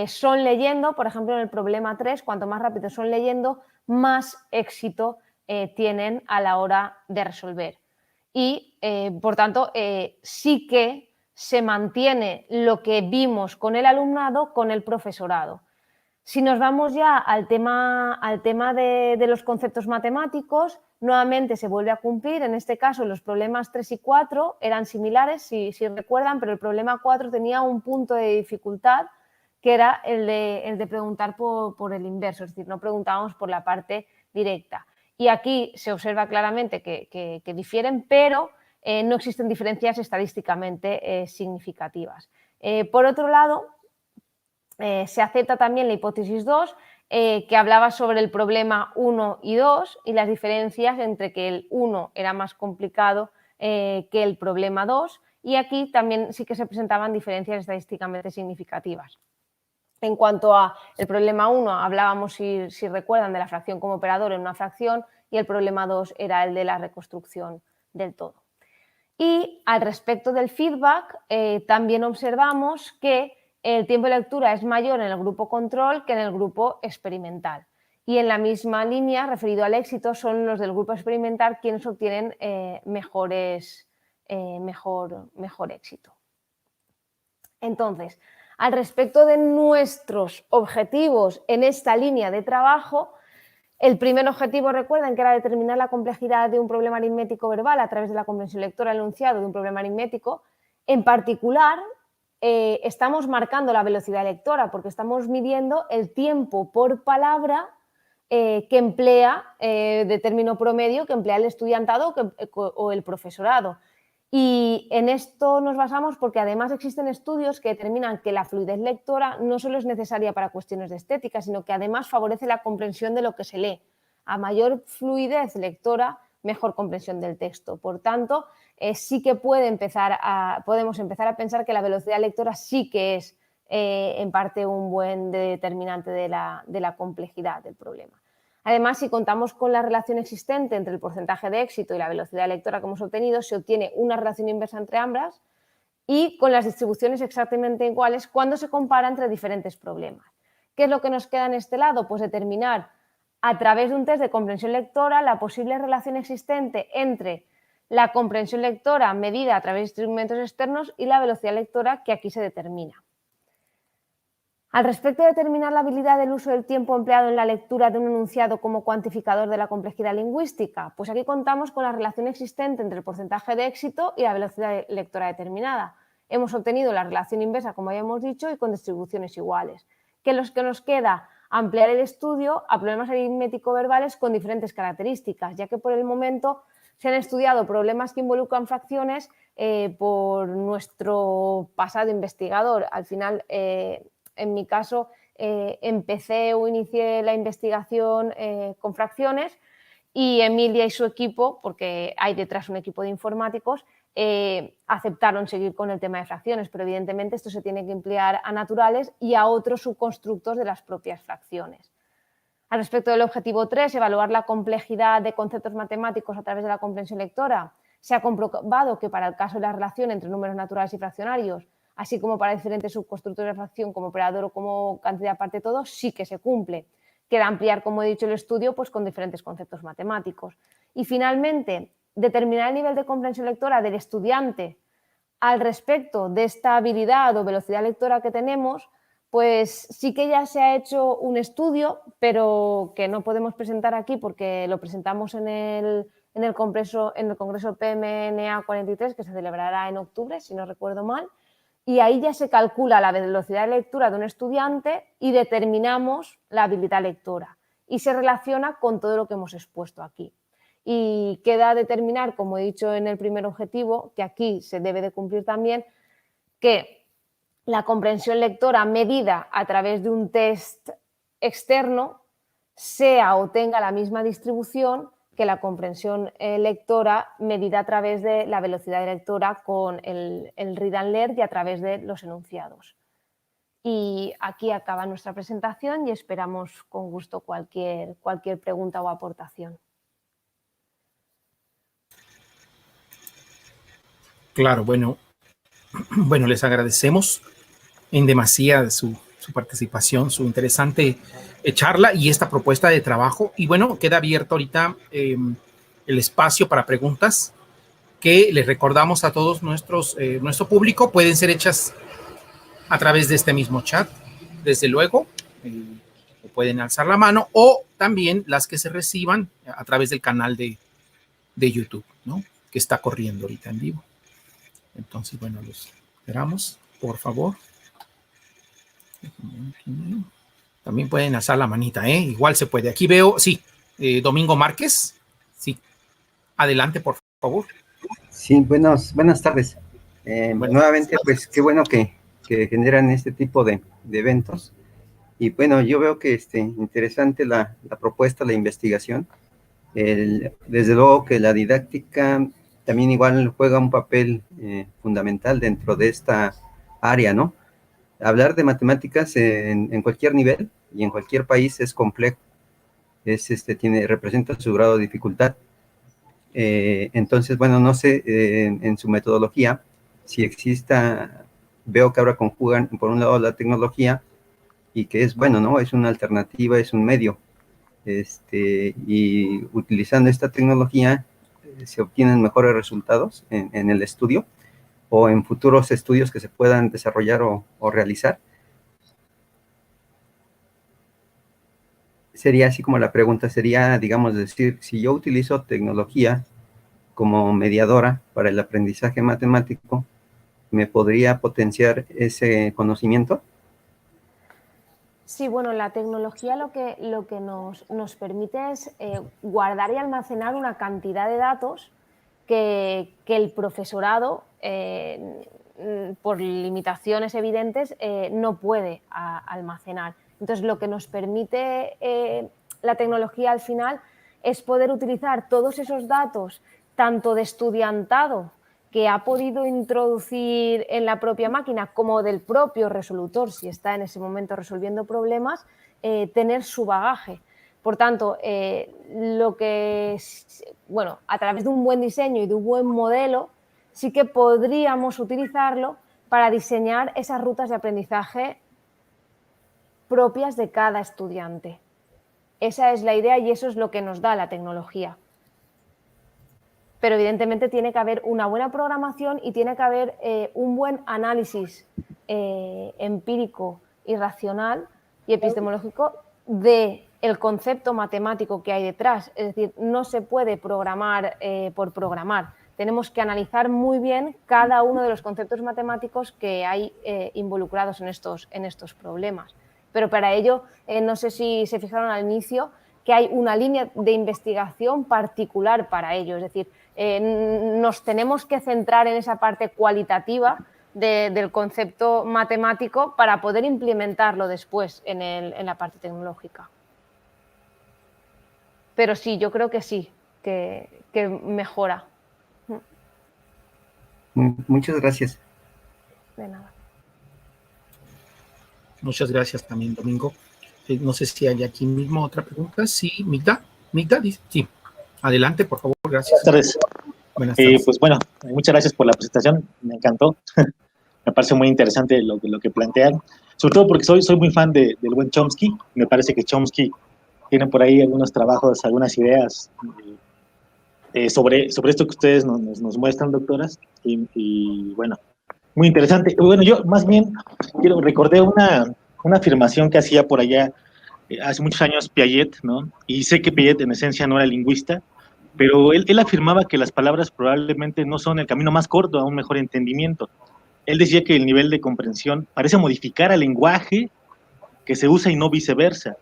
son leyendo, por ejemplo en el problema 3, cuanto más rápidos son leyendo, más éxito tienen a la hora de resolver. Y, por tanto, sí que se mantiene lo que vimos con el alumnado con el profesorado. Si nos vamos ya al tema de los conceptos matemáticos, nuevamente se vuelve a cumplir. En este caso, los problemas 3 y 4 eran similares, si recuerdan, pero el problema 4 tenía un punto de dificultad que era el de preguntar por el inverso, es decir, no preguntábamos por la parte directa. Y aquí se observa claramente que difieren, pero no existen diferencias estadísticamente significativas. Por otro lado, se acepta también la hipótesis 2, que hablaba sobre el problema 1 y 2 y las diferencias entre que el 1 era más complicado que el problema 2, y aquí también sí que se presentaban diferencias estadísticamente significativas. En cuanto al problema 1, hablábamos, si recuerdan, de la fracción como operador en una fracción, y el problema 2 era el de la reconstrucción del todo. Y al respecto del feedback, también observamos que el tiempo de lectura es mayor en el grupo control que en el grupo experimental. Y en la misma línea, referido al éxito, son los del grupo experimental quienes obtienen mejor éxito. Entonces, al respecto de nuestros objetivos en esta línea de trabajo, el primer objetivo, recuerden, que era determinar la complejidad de un problema aritmético verbal a través de la comprensión lectora del enunciado de un problema aritmético. En particular, estamos marcando la velocidad lectora porque estamos midiendo el tiempo por palabra que emplea, de término promedio, que emplea el estudiantado o el profesorado. Y en esto nos basamos porque además existen estudios que determinan que la fluidez lectora no solo es necesaria para cuestiones de estética, sino que además favorece la comprensión de lo que se lee. A mayor fluidez lectora, mejor comprensión del texto. Por tanto, sí que podemos empezar a pensar que la velocidad lectora sí que es en parte un buen determinante de la complejidad del problema. Además, si contamos con la relación existente entre el porcentaje de éxito y la velocidad lectora que hemos obtenido, se obtiene una relación inversa entre ambas, y con las distribuciones exactamente iguales cuando se compara entre diferentes problemas. ¿Qué es lo que nos queda en este lado? Pues determinar a través de un test de comprensión lectora la posible relación existente entre la comprensión lectora medida a través de instrumentos externos y la velocidad lectora que aquí se determina. Al respecto de determinar la habilidad del uso del tiempo empleado en la lectura de un enunciado como cuantificador de la complejidad lingüística, pues aquí contamos con la relación existente entre el porcentaje de éxito y la velocidad lectora determinada. Hemos obtenido la relación inversa, como habíamos dicho, y con distribuciones iguales. ¿Qué es lo que nos queda? Ampliar el estudio a problemas aritmético-verbales con diferentes características, ya que por el momento se han estudiado problemas que involucran fracciones por nuestro pasado investigador. Al final, en mi caso, empecé o inicié la investigación con fracciones, y Emilia y su equipo, porque hay detrás un equipo de informáticos, aceptaron seguir con el tema de fracciones, pero evidentemente esto se tiene que emplear a naturales y a otros subconstructos de las propias fracciones. Al respecto del objetivo 3, evaluar la complejidad de conceptos matemáticos a través de la comprensión lectora, se ha comprobado que para el caso de la relación entre números naturales y fraccionarios, así como para diferentes subconstructos de fracción como operador o como cantidad parte todo, sí que se cumple. Queda ampliar, como he dicho, el estudio pues, con diferentes conceptos matemáticos. Y finalmente, determinar el nivel de comprensión lectora del estudiante al respecto de esta habilidad o velocidad lectora que tenemos, pues sí que ya se ha hecho un estudio, pero que no podemos presentar aquí porque lo presentamos en el congreso PMNA 43, que se celebrará en octubre, si no recuerdo mal, y ahí ya se calcula la velocidad de lectura de un estudiante y determinamos la habilidad lectora, y se relaciona con todo lo que hemos expuesto aquí. Y queda determinar, como he dicho en el primer objetivo, que aquí se debe de cumplir también, que la comprensión lectora medida a través de un test externo sea o tenga la misma distribución que la comprensión lectora medida a través de la velocidad de lectora con el read and learn y a través de los enunciados. Y aquí acaba nuestra presentación y esperamos con gusto cualquier pregunta o aportación.
Claro, bueno, les agradecemos en demasía su participación, su interesante charla y esta propuesta de trabajo. Y bueno, queda abierto ahorita el espacio para preguntas que les recordamos a todos nuestro público. Pueden ser hechas a través de este mismo chat, desde luego, pueden alzar la mano, o también las que se reciban a través del canal de YouTube, ¿no? Que está corriendo ahorita en vivo. Entonces, bueno, los esperamos, por favor. También pueden alzar la manita, ¿eh? Igual se puede. Aquí veo, sí, Domingo Márquez. Sí, adelante, por favor.
Sí, buenas tardes. Nuevamente, pues qué bueno que generan este tipo de eventos. Y bueno, yo veo que interesante la propuesta, la investigación. Desde luego que la didáctica también igual juega un papel fundamental dentro de esta área, ¿no? Hablar de matemáticas en cualquier nivel y en cualquier país es complejo. Representa su grado de dificultad. Entonces, bueno, no sé en su metodología si exista, veo que ahora conjugan por un lado la tecnología y que es bueno, ¿no? Es una alternativa, es un medio. Y utilizando esta tecnología se obtienen mejores resultados en el estudio o en futuros estudios que se puedan desarrollar o realizar. Sería así como la pregunta, sería, digamos, decir, si yo utilizo tecnología como mediadora para el aprendizaje matemático, ¿me podría potenciar ese conocimiento?
Sí, bueno, la tecnología lo que nos permite es guardar y almacenar una cantidad de datos que el profesorado, por limitaciones evidentes, no puede almacenar. Entonces, lo que nos permite la tecnología al final es poder utilizar todos esos datos, tanto de estudiantado que ha podido introducir en la propia máquina como del propio resolutor, si está en ese momento resolviendo problemas, tener su bagaje. Por tanto, a través de un buen diseño y de un buen modelo, sí que podríamos utilizarlo para diseñar esas rutas de aprendizaje propias de cada estudiante. Esa es la idea y eso es lo que nos da la tecnología. Pero evidentemente tiene que haber una buena programación y tiene que haber un buen análisis empírico y racional y epistemológico del concepto matemático que hay detrás. Es decir, no se puede programar por programar. Tenemos que analizar muy bien cada uno de los conceptos matemáticos que hay involucrados en estos problemas. Pero para ello, no sé si se fijaron al inicio, que hay una línea de investigación particular para ello. Es decir, nos tenemos que centrar en esa parte cualitativa del concepto matemático para poder implementarlo después en la parte tecnológica. Pero sí, yo creo que sí, que mejora.
Muchas gracias.
De nada.
Muchas gracias también, Domingo. No sé si hay aquí mismo otra pregunta. Sí, Migda, dice. Sí, adelante, por favor, gracias.
Buenas tardes.
Buenas tardes.
Pues bueno, muchas gracias por la presentación, me encantó. Me parece muy interesante lo que plantean, sobre todo porque soy muy fan del buen Chomsky. Me parece que Chomsky tiene por ahí algunos trabajos, algunas ideas sobre esto que ustedes nos muestran, doctoras, y bueno, muy interesante. Bueno, yo más bien recordé una afirmación que hacía por allá hace muchos años Piaget, ¿no? Y sé que Piaget en esencia no era lingüista, pero él afirmaba que las palabras probablemente no son el camino más corto a un mejor entendimiento. Él decía que el nivel de comprensión parece modificar al lenguaje que se usa y no viceversa.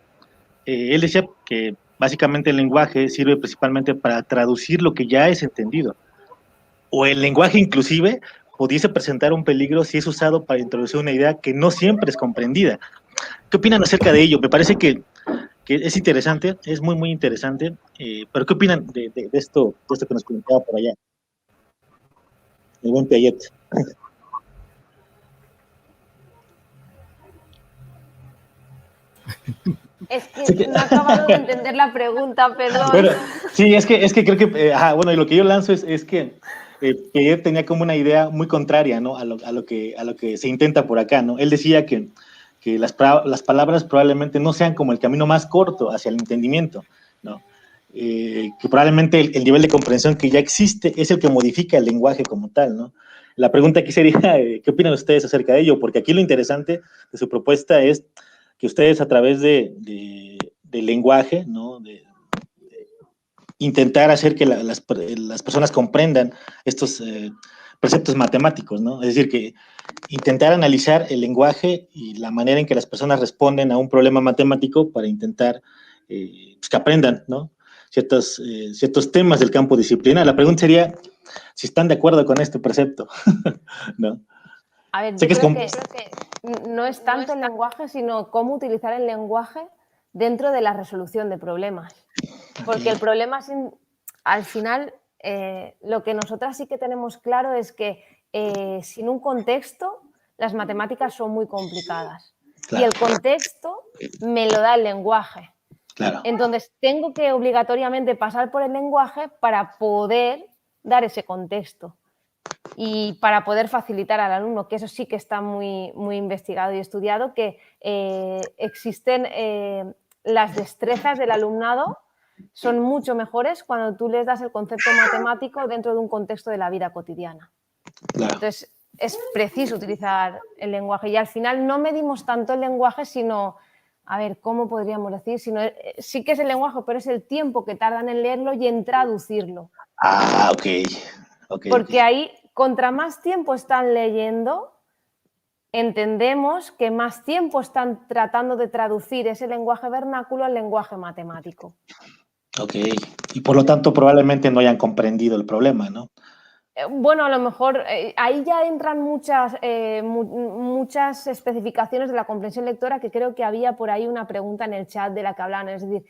Él decía que básicamente el lenguaje sirve principalmente para traducir lo que ya es entendido. O el lenguaje inclusive pudiese presentar un peligro si es usado para introducir una idea que no siempre es comprendida. ¿Qué opinan acerca de ello? Me parece que es interesante, es muy, muy interesante, pero ¿qué opinan de esto que nos comentaba por allá? El buen Piaget.
Es que no he acabado de entender la pregunta, perdón.
Bueno, sí, es que creo que, bueno, y lo que yo lanzo es que Piaget tenía como una idea muy contraria, ¿no? A lo que se intenta por acá, ¿no? Él decía que las palabras probablemente no sean como el camino más corto hacia el entendimiento, ¿no? Que probablemente el nivel de comprensión que ya existe es el que modifica el lenguaje como tal, ¿no? La pregunta aquí sería, ¿qué opinan ustedes acerca de ello? Porque aquí lo interesante de su propuesta es que ustedes a través del lenguaje, ¿no? De intentar hacer que las personas comprendan estos preceptos matemáticos, ¿no? Es decir, que intentar analizar el lenguaje y la manera en que las personas responden a un problema matemático para intentar pues que aprendan, ¿no? Ciertos temas del campo disciplinar. La pregunta sería si están de acuerdo con este precepto, ¿no?
A ver, yo creo que no es tanto el lenguaje, sino cómo utilizar el lenguaje dentro de la resolución de problemas. Porque el problema, al final, lo que nosotras sí que tenemos claro es que sin un contexto, las matemáticas son muy complicadas. Claro. Y el contexto me lo da el lenguaje. Claro. Entonces, tengo que obligatoriamente pasar por el lenguaje para poder dar ese contexto y para poder facilitar al alumno, que eso sí que está muy, muy investigado y estudiado, que existen las destrezas del alumnado son mucho mejores cuando tú les das el concepto matemático dentro de un contexto de la vida cotidiana. Claro. Entonces, es preciso utilizar el lenguaje y al final no medimos tanto el lenguaje, sino, a ver, ¿cómo podríamos decir? Sí que es el lenguaje, pero es el tiempo que tardan en leerlo y en traducirlo.
Ah, ok.
Porque ahí, contra más tiempo están leyendo, entendemos que más tiempo están tratando de traducir ese lenguaje vernáculo al lenguaje matemático.
Ok, y por lo tanto probablemente no hayan comprendido el problema, ¿no?
Bueno, a lo mejor ahí ya entran muchas especificaciones de la comprensión lectora, que creo que había por ahí una pregunta en el chat de la que hablan. Es decir,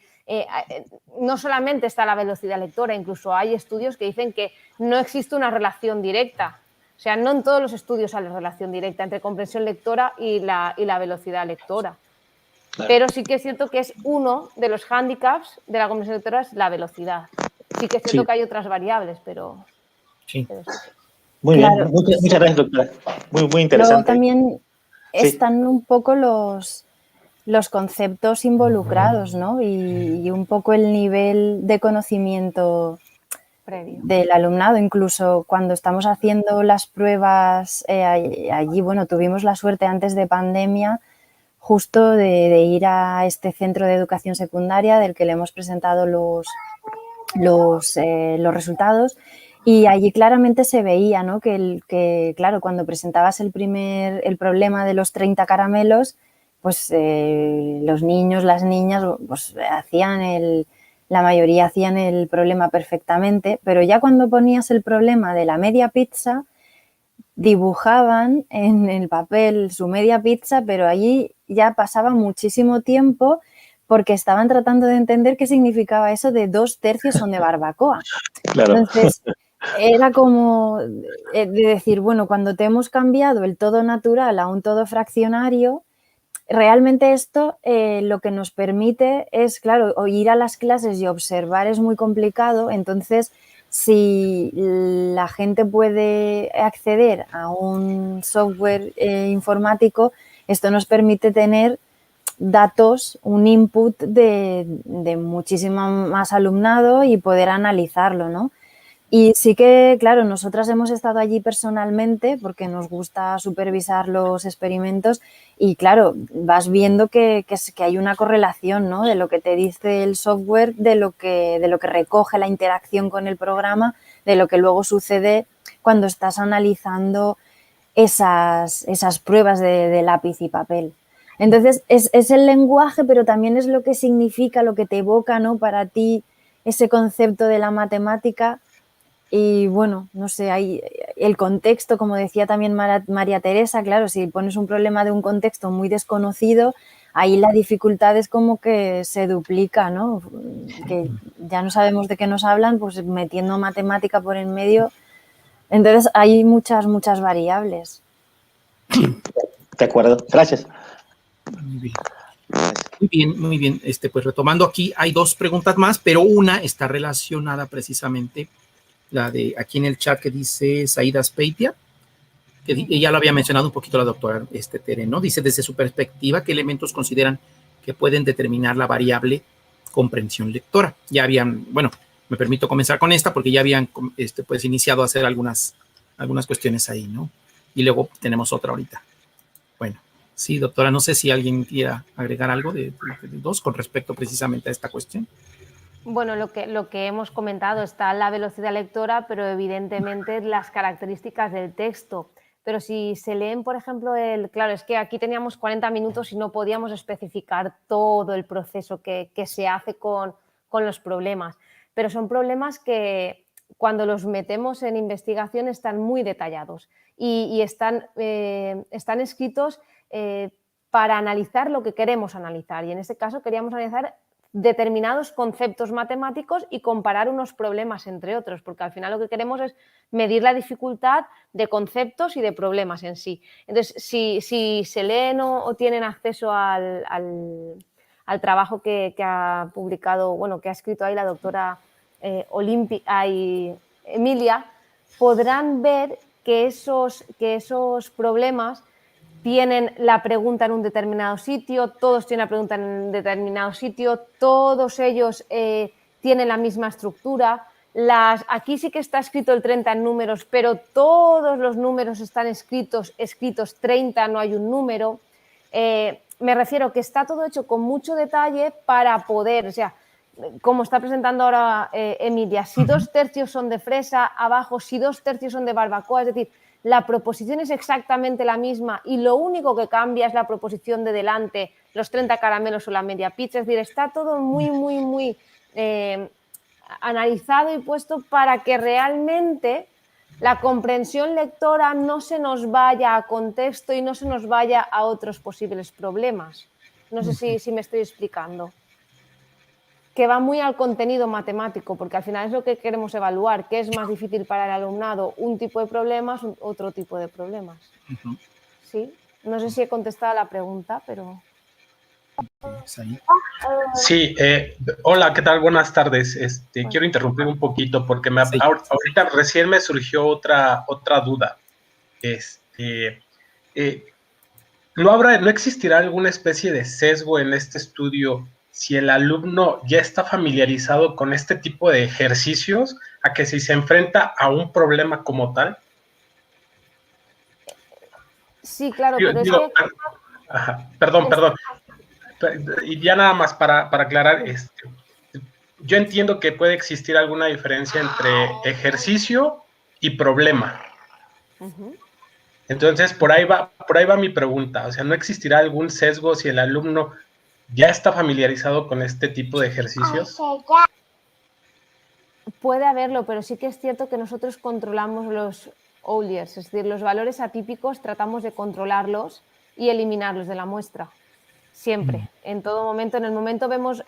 no solamente está la velocidad lectora, incluso hay estudios que dicen que no existe una relación directa. O sea, no en todos los estudios hay relación directa entre comprensión lectora y la velocidad lectora. Claro. Pero sí que es cierto que es uno de los hándicaps de la comprensión lectora, es la velocidad. Sí que es cierto que hay otras variables, pero...
Sí.
Muy bien, muchas gracias, doctora. Muy interesante.
Luego también están un poco los conceptos involucrados, ¿no? Y un poco el nivel de conocimiento previo del alumnado. Incluso cuando estamos haciendo las pruebas allí, bueno, tuvimos la suerte antes de pandemia justo de ir a este centro de educación secundaria del que le hemos presentado los resultados. Y allí claramente se veía, ¿no? que claro, cuando presentabas el problema de los 30 caramelos, pues los niños, las niñas, pues la mayoría hacían el problema perfectamente, pero ya cuando ponías el problema de la media pizza, dibujaban en el papel su media pizza, pero allí ya pasaba muchísimo tiempo porque estaban tratando de entender qué significaba eso de 2/3 son de barbacoa. Claro. Entonces, era como de decir, bueno, cuando te hemos cambiado el todo natural a un todo fraccionario, realmente esto lo que nos permite es, claro, ir a las clases y observar es muy complicado, entonces si la gente puede acceder a un software informático, esto nos permite tener datos, un input de muchísimo más alumnado y poder analizarlo, ¿no? Y sí que, claro, nosotras hemos estado allí personalmente porque nos gusta supervisar los experimentos y, claro, vas viendo que hay una correlación, ¿no? De lo que te dice el software, de lo que recoge la interacción con el programa, de lo que luego sucede cuando estás analizando esas pruebas de lápiz y papel. Entonces, es el lenguaje, pero también es lo que significa, lo que te evoca, ¿no? Para ti ese concepto de la matemática. Y bueno, no sé, hay el contexto, como decía también María Teresa, claro, si pones un problema de un contexto muy desconocido, ahí la dificultad es como que se duplica, ¿no? Que ya no sabemos de qué nos hablan, pues metiendo matemática por en medio. Entonces hay muchas variables.
De acuerdo, gracias.
Muy bien. Muy bien, muy bien. Pues retomando aquí, hay dos preguntas más, pero una está relacionada precisamente, la de aquí en el chat que dice Saida Speitia, que ya lo había mencionado un poquito la doctora Tere, ¿no? Dice, desde su perspectiva, ¿qué elementos consideran que pueden determinar la variable comprensión lectora? Ya habían, bueno, me permito comenzar con esta porque ya habían pues iniciado a hacer algunas cuestiones ahí, ¿no? Y luego tenemos otra ahorita. Bueno, sí, doctora, no sé si alguien quiera agregar algo de dos con respecto precisamente a esta cuestión.
Bueno, lo que hemos comentado, está la velocidad lectora, pero evidentemente las características del texto. Pero si se leen, por ejemplo, claro, es que aquí teníamos 40 minutos y no podíamos especificar todo el proceso que se hace con los problemas. Pero son problemas que cuando los metemos en investigación están muy detallados y están escritos para analizar lo que queremos analizar. Y en este caso queríamos analizar determinados conceptos matemáticos y comparar unos problemas entre otros, porque al final lo que queremos es medir la dificultad de conceptos y de problemas en sí. Entonces, si se leen o tienen acceso al trabajo que ha publicado, bueno, que ha escrito ahí la doctora Emilia, podrán ver que esos problemas tienen la pregunta en un determinado sitio, todos tienen la pregunta en un determinado sitio, todos ellos tienen la misma estructura. Aquí sí que está escrito el 30 en números, pero todos los números están escritos 30, no hay un número. Me refiero que está todo hecho con mucho detalle para poder, o sea, como está presentando ahora Emilia, si 2/3 son de fresa, abajo, si 2/3 son de barbacoa, es decir, la proposición es exactamente la misma y lo único que cambia es la proposición de delante, los 30 caramelos o la media pizza. Es decir, está todo muy analizado y puesto para que realmente la comprensión lectora no se nos vaya a contexto y no se nos vaya a otros posibles problemas. No sé si me estoy explicando. Que va muy al contenido matemático, porque al final es lo que queremos evaluar, qué es más difícil para el alumnado, un tipo de problemas o otro tipo de problemas. ¿Sí? No sé si he contestado a la pregunta, pero...
Sí, hola, ¿qué tal? Buenas tardes. Quiero interrumpir un poquito porque ahorita recién me surgió otra duda. ¿No existirá alguna especie de sesgo en este estudio si el alumno ya está familiarizado con este tipo de ejercicios a que si se enfrenta a un problema como tal?
Sí, claro, pero es que...
Perdón. Y ya nada más para aclarar, yo entiendo que puede existir alguna diferencia entre ejercicio y problema. Entonces, por ahí va mi pregunta. O sea, ¿no existirá algún sesgo si el alumno ya está familiarizado con este tipo de ejercicios?
Puede haberlo, pero sí que es cierto que nosotros controlamos los outliers, es decir, los valores atípicos tratamos de controlarlos y eliminarlos de la muestra. Siempre, en todo momento. En el momento vemos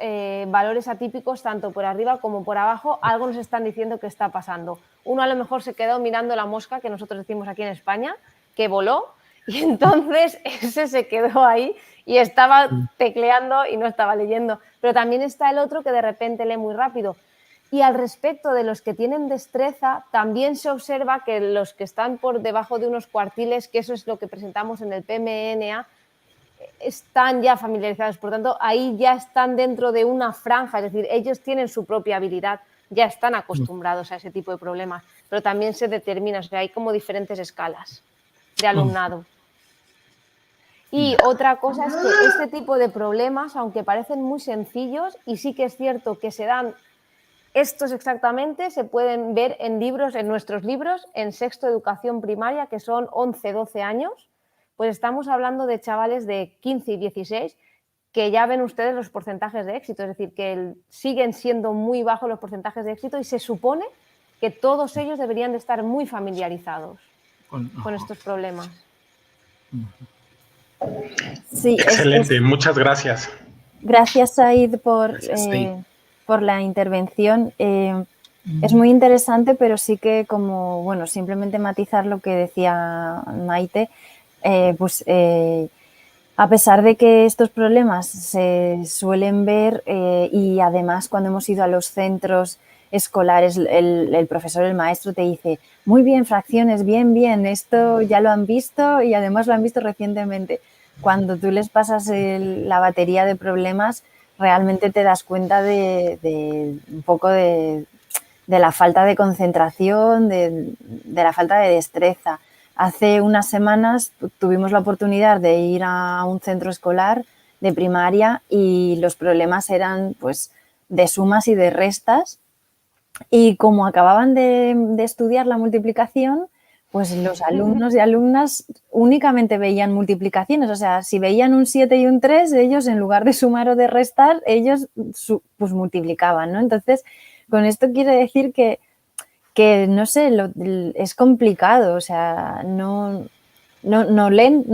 valores atípicos tanto por arriba como por abajo, algo nos están diciendo que está pasando. Uno a lo mejor se quedó mirando la mosca, que nosotros decimos aquí en España, que voló, y entonces ese se quedó ahí y estaba tecleando y no estaba leyendo. Pero también está el otro que de repente lee muy rápido. Y al respecto de los que tienen destreza, también se observa que los que están por debajo de unos cuartiles, que eso es lo que presentamos en el PMNA, están ya familiarizados, por tanto, ahí ya están dentro de una franja, es decir, ellos tienen su propia habilidad, ya están acostumbrados a ese tipo de problemas, pero también se determina, o sea, hay como diferentes escalas de alumnado. Y otra cosa es que este tipo de problemas, aunque parecen muy sencillos, y sí que es cierto que se dan estos exactamente, se pueden ver en libros, en nuestros libros, en sexto de educación primaria, que son 11, 12 años, pues estamos hablando de chavales de 15 y 16 que ya ven ustedes los porcentajes de éxito, es decir, que siguen siendo muy bajos los porcentajes de éxito y se supone que todos ellos deberían de estar muy familiarizados con estos problemas.
Sí,
excelente, muchas gracias.
Gracias, Said, por la intervención. Es muy interesante, pero sí que simplemente matizar lo que decía Maite, a pesar de que estos problemas se suelen ver y además cuando hemos ido a los centros escolares, el profesor, el maestro te dice, muy bien, fracciones, bien, esto ya lo han visto y además lo han visto recientemente. Cuando tú les pasas la batería de problemas, realmente te das cuenta de un poco de la falta de concentración, de la falta de destreza. Hace unas semanas tuvimos la oportunidad de ir a un centro escolar de primaria y los problemas eran pues de sumas y de restas, y como acababan de estudiar la multiplicación, pues los alumnos y alumnas únicamente veían multiplicaciones. O sea, si veían un 7 y un 3, ellos en lugar de sumar o de restar, ellos pues multiplicaban, ¿no? Entonces, con esto quiere decir que no sé, es complicado. O sea, no leen,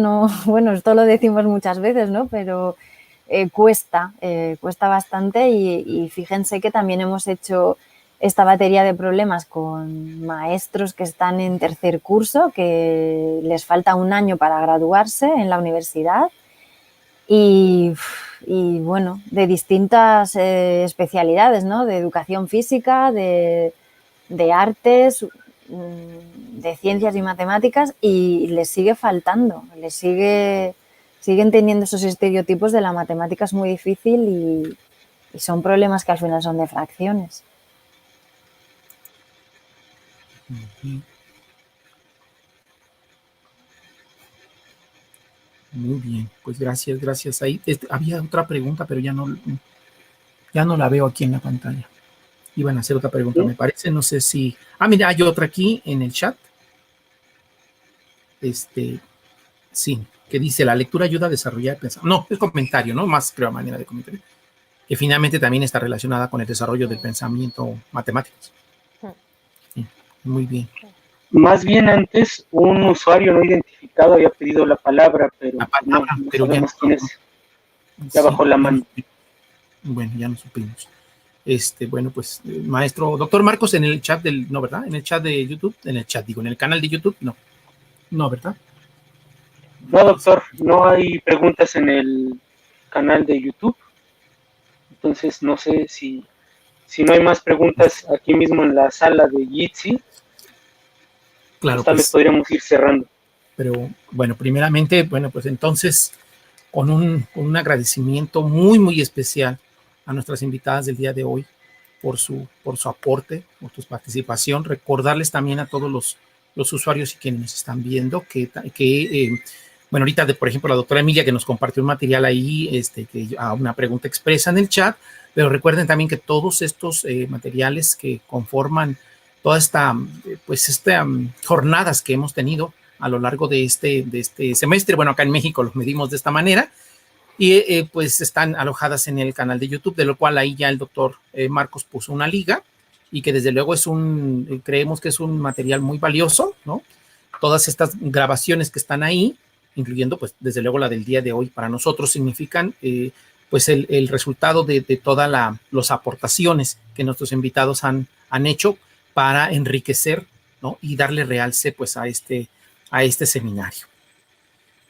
bueno, esto lo decimos muchas veces, ¿no? Pero cuesta bastante y fíjense que también hemos hecho esta batería de problemas con maestros que están en tercer curso, que les falta un año para graduarse en la universidad y bueno, de distintas especialidades, ¿no? De educación física, de artes, de ciencias y matemáticas, y les sigue faltando, siguen teniendo esos estereotipos de la matemática es muy difícil y son problemas que al final son de fracciones.
Muy bien, pues gracias ahí. Había otra pregunta, pero ya no la veo aquí en la pantalla. Iban a hacer otra pregunta, me parece, no sé si... mira, hay otra aquí en el chat. Sí, que dice, la lectura ayuda a desarrollar pensamiento. No, es comentario, ¿no? Más creo manera de comentario. Que finalmente también está relacionada con el desarrollo del pensamiento matemático. Sí, muy bien.
Más bien antes, un usuario no identificado había pedido la palabra, pero no sabemos quién es. Ya bajó la mano.
Bueno, ya no supimos. Bueno, pues, maestro, doctor Marcos, en el chat no, ¿verdad? En el chat de YouTube, en el canal de YouTube, no, ¿verdad?
No, doctor, no hay preguntas en el canal de YouTube. Entonces, no sé si no hay más preguntas aquí mismo en la sala de Jitsi.
Claro,
tal vez podríamos ir cerrando.
Pero, bueno, primeramente, pues entonces, con un agradecimiento muy, muy especial a nuestras invitadas del día de hoy por su aporte, por su participación. Recordarles también a todos los usuarios y quienes nos están viendo que bueno, ahorita, por ejemplo, la doctora Emilia que nos compartió un material ahí, que a una pregunta expresa en el chat, pero recuerden también que todos estos materiales que conforman toda esta jornadas que hemos tenido a lo largo de este semestre, bueno, acá en México los medimos de esta manera, y pues están alojadas en el canal de YouTube, de lo cual ahí ya el doctor Marcos puso una liga, y que desde luego creemos que es un material muy valioso, ¿no? Todas estas grabaciones que están ahí, incluyendo pues desde luego la del día de hoy, para nosotros significan pues el resultado de todas las aportaciones que nuestros invitados han hecho para enriquecer, ¿no? Y darle realce pues a este seminario.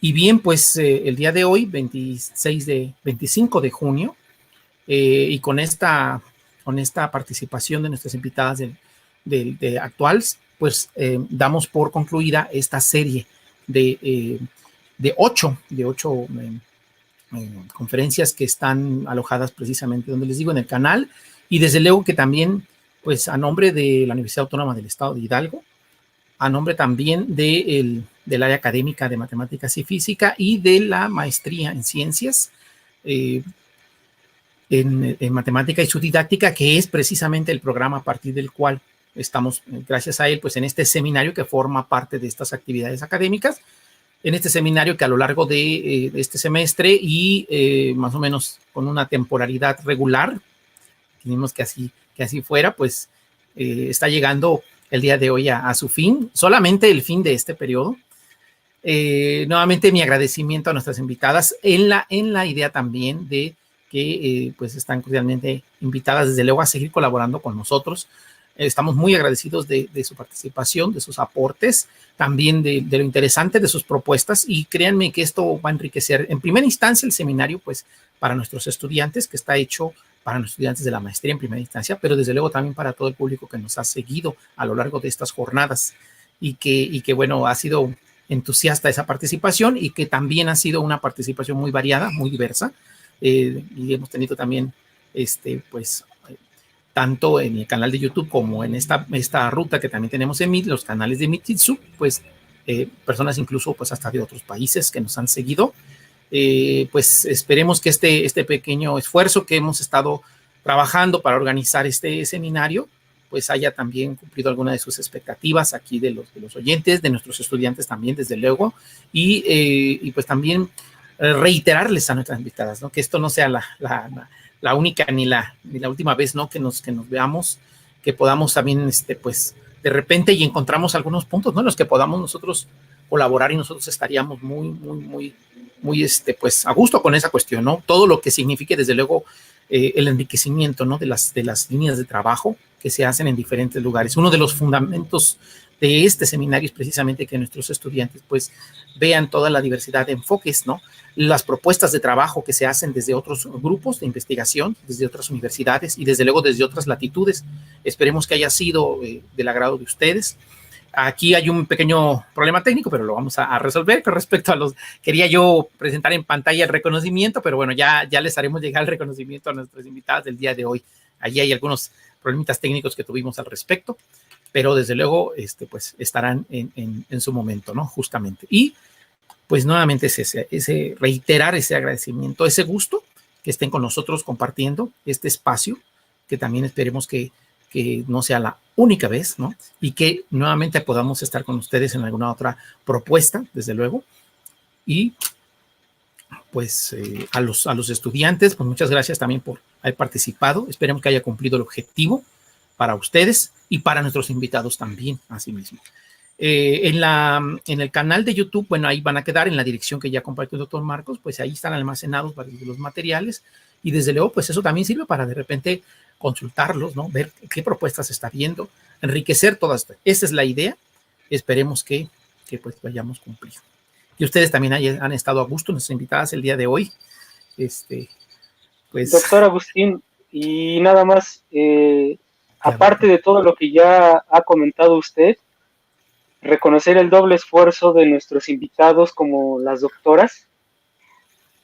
Y bien, pues el día de hoy, 25 de junio, y con esta participación de nuestras invitadas de actuales, pues damos por concluida esta serie de 8 conferencias que están alojadas precisamente, donde les digo, en el canal, y desde luego que también, pues a nombre de la Universidad Autónoma del Estado de Hidalgo, a nombre también del área académica de matemáticas y física y de la maestría en ciencias, en matemática y su didáctica, que es precisamente el programa a partir del cual estamos, gracias a él, pues en este seminario que forma parte de estas actividades académicas, en este seminario que a lo largo de este semestre y más o menos con una temporalidad regular, tenemos que así fuera, pues está llegando el día de hoy a su fin, solamente el fin de este periodo. Nuevamente mi agradecimiento a nuestras invitadas en la idea también de que pues están cordialmente invitadas desde luego a seguir colaborando con nosotros. Estamos muy agradecidos de su participación, de sus aportes, también de lo interesante de sus propuestas, y créanme que esto va a enriquecer en primera instancia el seminario pues para nuestros estudiantes, que está hecho para los estudiantes de la maestría en primera instancia, pero desde luego también para todo el público que nos ha seguido a lo largo de estas jornadas y que bueno, ha sido entusiasta esa participación y que también ha sido una participación muy variada, muy diversa, y hemos tenido también pues tanto en el canal de YouTube como en esta ruta que también tenemos en Meet, los canales de Meetitsu, pues personas incluso pues hasta de otros países que nos han seguido. Pues esperemos que este pequeño esfuerzo que hemos estado trabajando para organizar este seminario pues haya también cumplido alguna de sus expectativas aquí de los oyentes, de nuestros estudiantes también, desde luego, y pues también reiterarles a nuestras invitadas, ¿no? Que esto no sea la única ni la última vez, ¿no? Que nos veamos, que podamos también, pues, de repente y encontramos algunos puntos, ¿no? En los que podamos nosotros colaborar y nosotros estaríamos muy, pues, a gusto con esa cuestión, ¿no? Todo lo que signifique, desde luego, el enriquecimiento, ¿no? De las líneas de trabajo que se hacen en diferentes lugares. Uno de los fundamentos de este seminario es precisamente que nuestros estudiantes, pues, vean toda la diversidad de enfoques, ¿no? Las propuestas de trabajo que se hacen desde otros grupos de investigación, desde otras universidades y desde luego desde otras latitudes. Esperemos que haya sido del agrado de ustedes. Aquí hay un pequeño problema técnico, pero lo vamos a resolver. Con respecto a quería yo presentar en pantalla el reconocimiento, pero bueno, ya les haremos llegar el reconocimiento a nuestros invitados del día de hoy. Allí hay algunos problemitas técnicos que tuvimos al respecto, pero desde luego, pues estarán en su momento, ¿no? Justamente. Y pues nuevamente es reiterar ese agradecimiento, ese gusto que estén con nosotros compartiendo este espacio, que también esperemos que no sea la única vez, ¿no? Y que nuevamente podamos estar con ustedes en alguna otra propuesta, desde luego. Y pues a los estudiantes, pues muchas gracias también por haber participado. Esperemos que haya cumplido el objetivo para ustedes y para nuestros invitados también, asimismo. En el canal de YouTube, bueno, ahí van a quedar en la dirección que ya compartió el doctor Marcos, pues ahí están almacenados varios de los materiales y desde luego, pues eso también sirve para de repente consultarlos, ¿no? Ver qué propuestas se está viendo, enriquecer todas. Esa es la idea. Esperemos que pues vayamos cumplido. Y ustedes también han estado a gusto, nuestras invitadas el día de hoy. Pues,
doctor Agustín, y nada más, aparte de todo lo que ya ha comentado usted, reconocer el doble esfuerzo de nuestros invitados como las doctoras,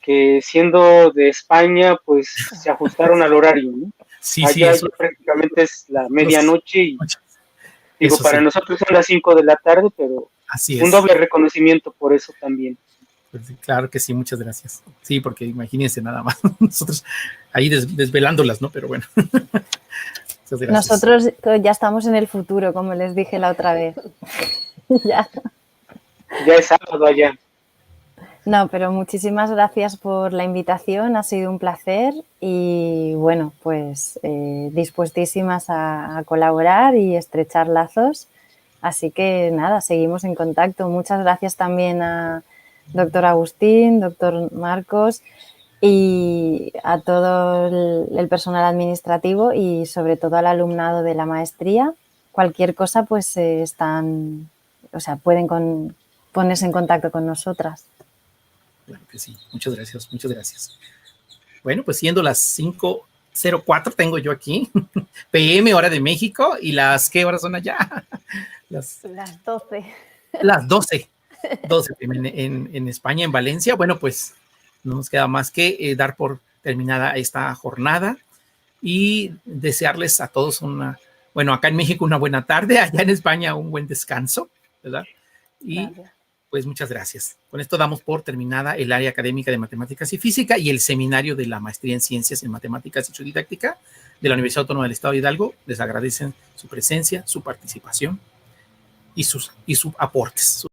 que siendo de España, pues se ajustaron al horario, ¿no?
Sí,
allá
sí,
ya prácticamente es la medianoche y digo,
eso
para
sí.
Nosotros son las 5 de la tarde, pero
así es.
Un doble reconocimiento por eso también.
Pues sí, claro que sí, muchas gracias. Sí, porque imagínense nada más, nosotros ahí desvelándolas, ¿no? Pero bueno.
Nosotros ya estamos en el futuro, como les dije la otra vez. Ya
es sábado allá.
No, pero muchísimas gracias por la invitación, ha sido un placer y bueno, pues dispuestísimas a colaborar y estrechar lazos. Así que nada, seguimos en contacto. Muchas gracias también a doctor Agustín, doctor Marcos y a todo el personal administrativo y sobre todo al alumnado de la maestría. Cualquier cosa, pues pueden ponerse en contacto con nosotras.
Claro que sí, muchas gracias, muchas gracias. Bueno, pues siendo las 5:04 tengo yo aquí, PM, hora de México, y ¿qué horas son allá?
Las 12.
Las 12 en España, en Valencia. Bueno, pues no nos queda más que dar por terminada esta jornada y desearles a todos acá en México una buena tarde, allá en España un buen descanso, ¿verdad? Y gracias. Pues muchas gracias. Con esto damos por terminada el área académica de Matemáticas y Física y el seminario de la Maestría en Ciencias en Matemáticas y su Didáctica de la Universidad Autónoma del Estado de Hidalgo. Les agradecen su presencia, su participación y sus aportes.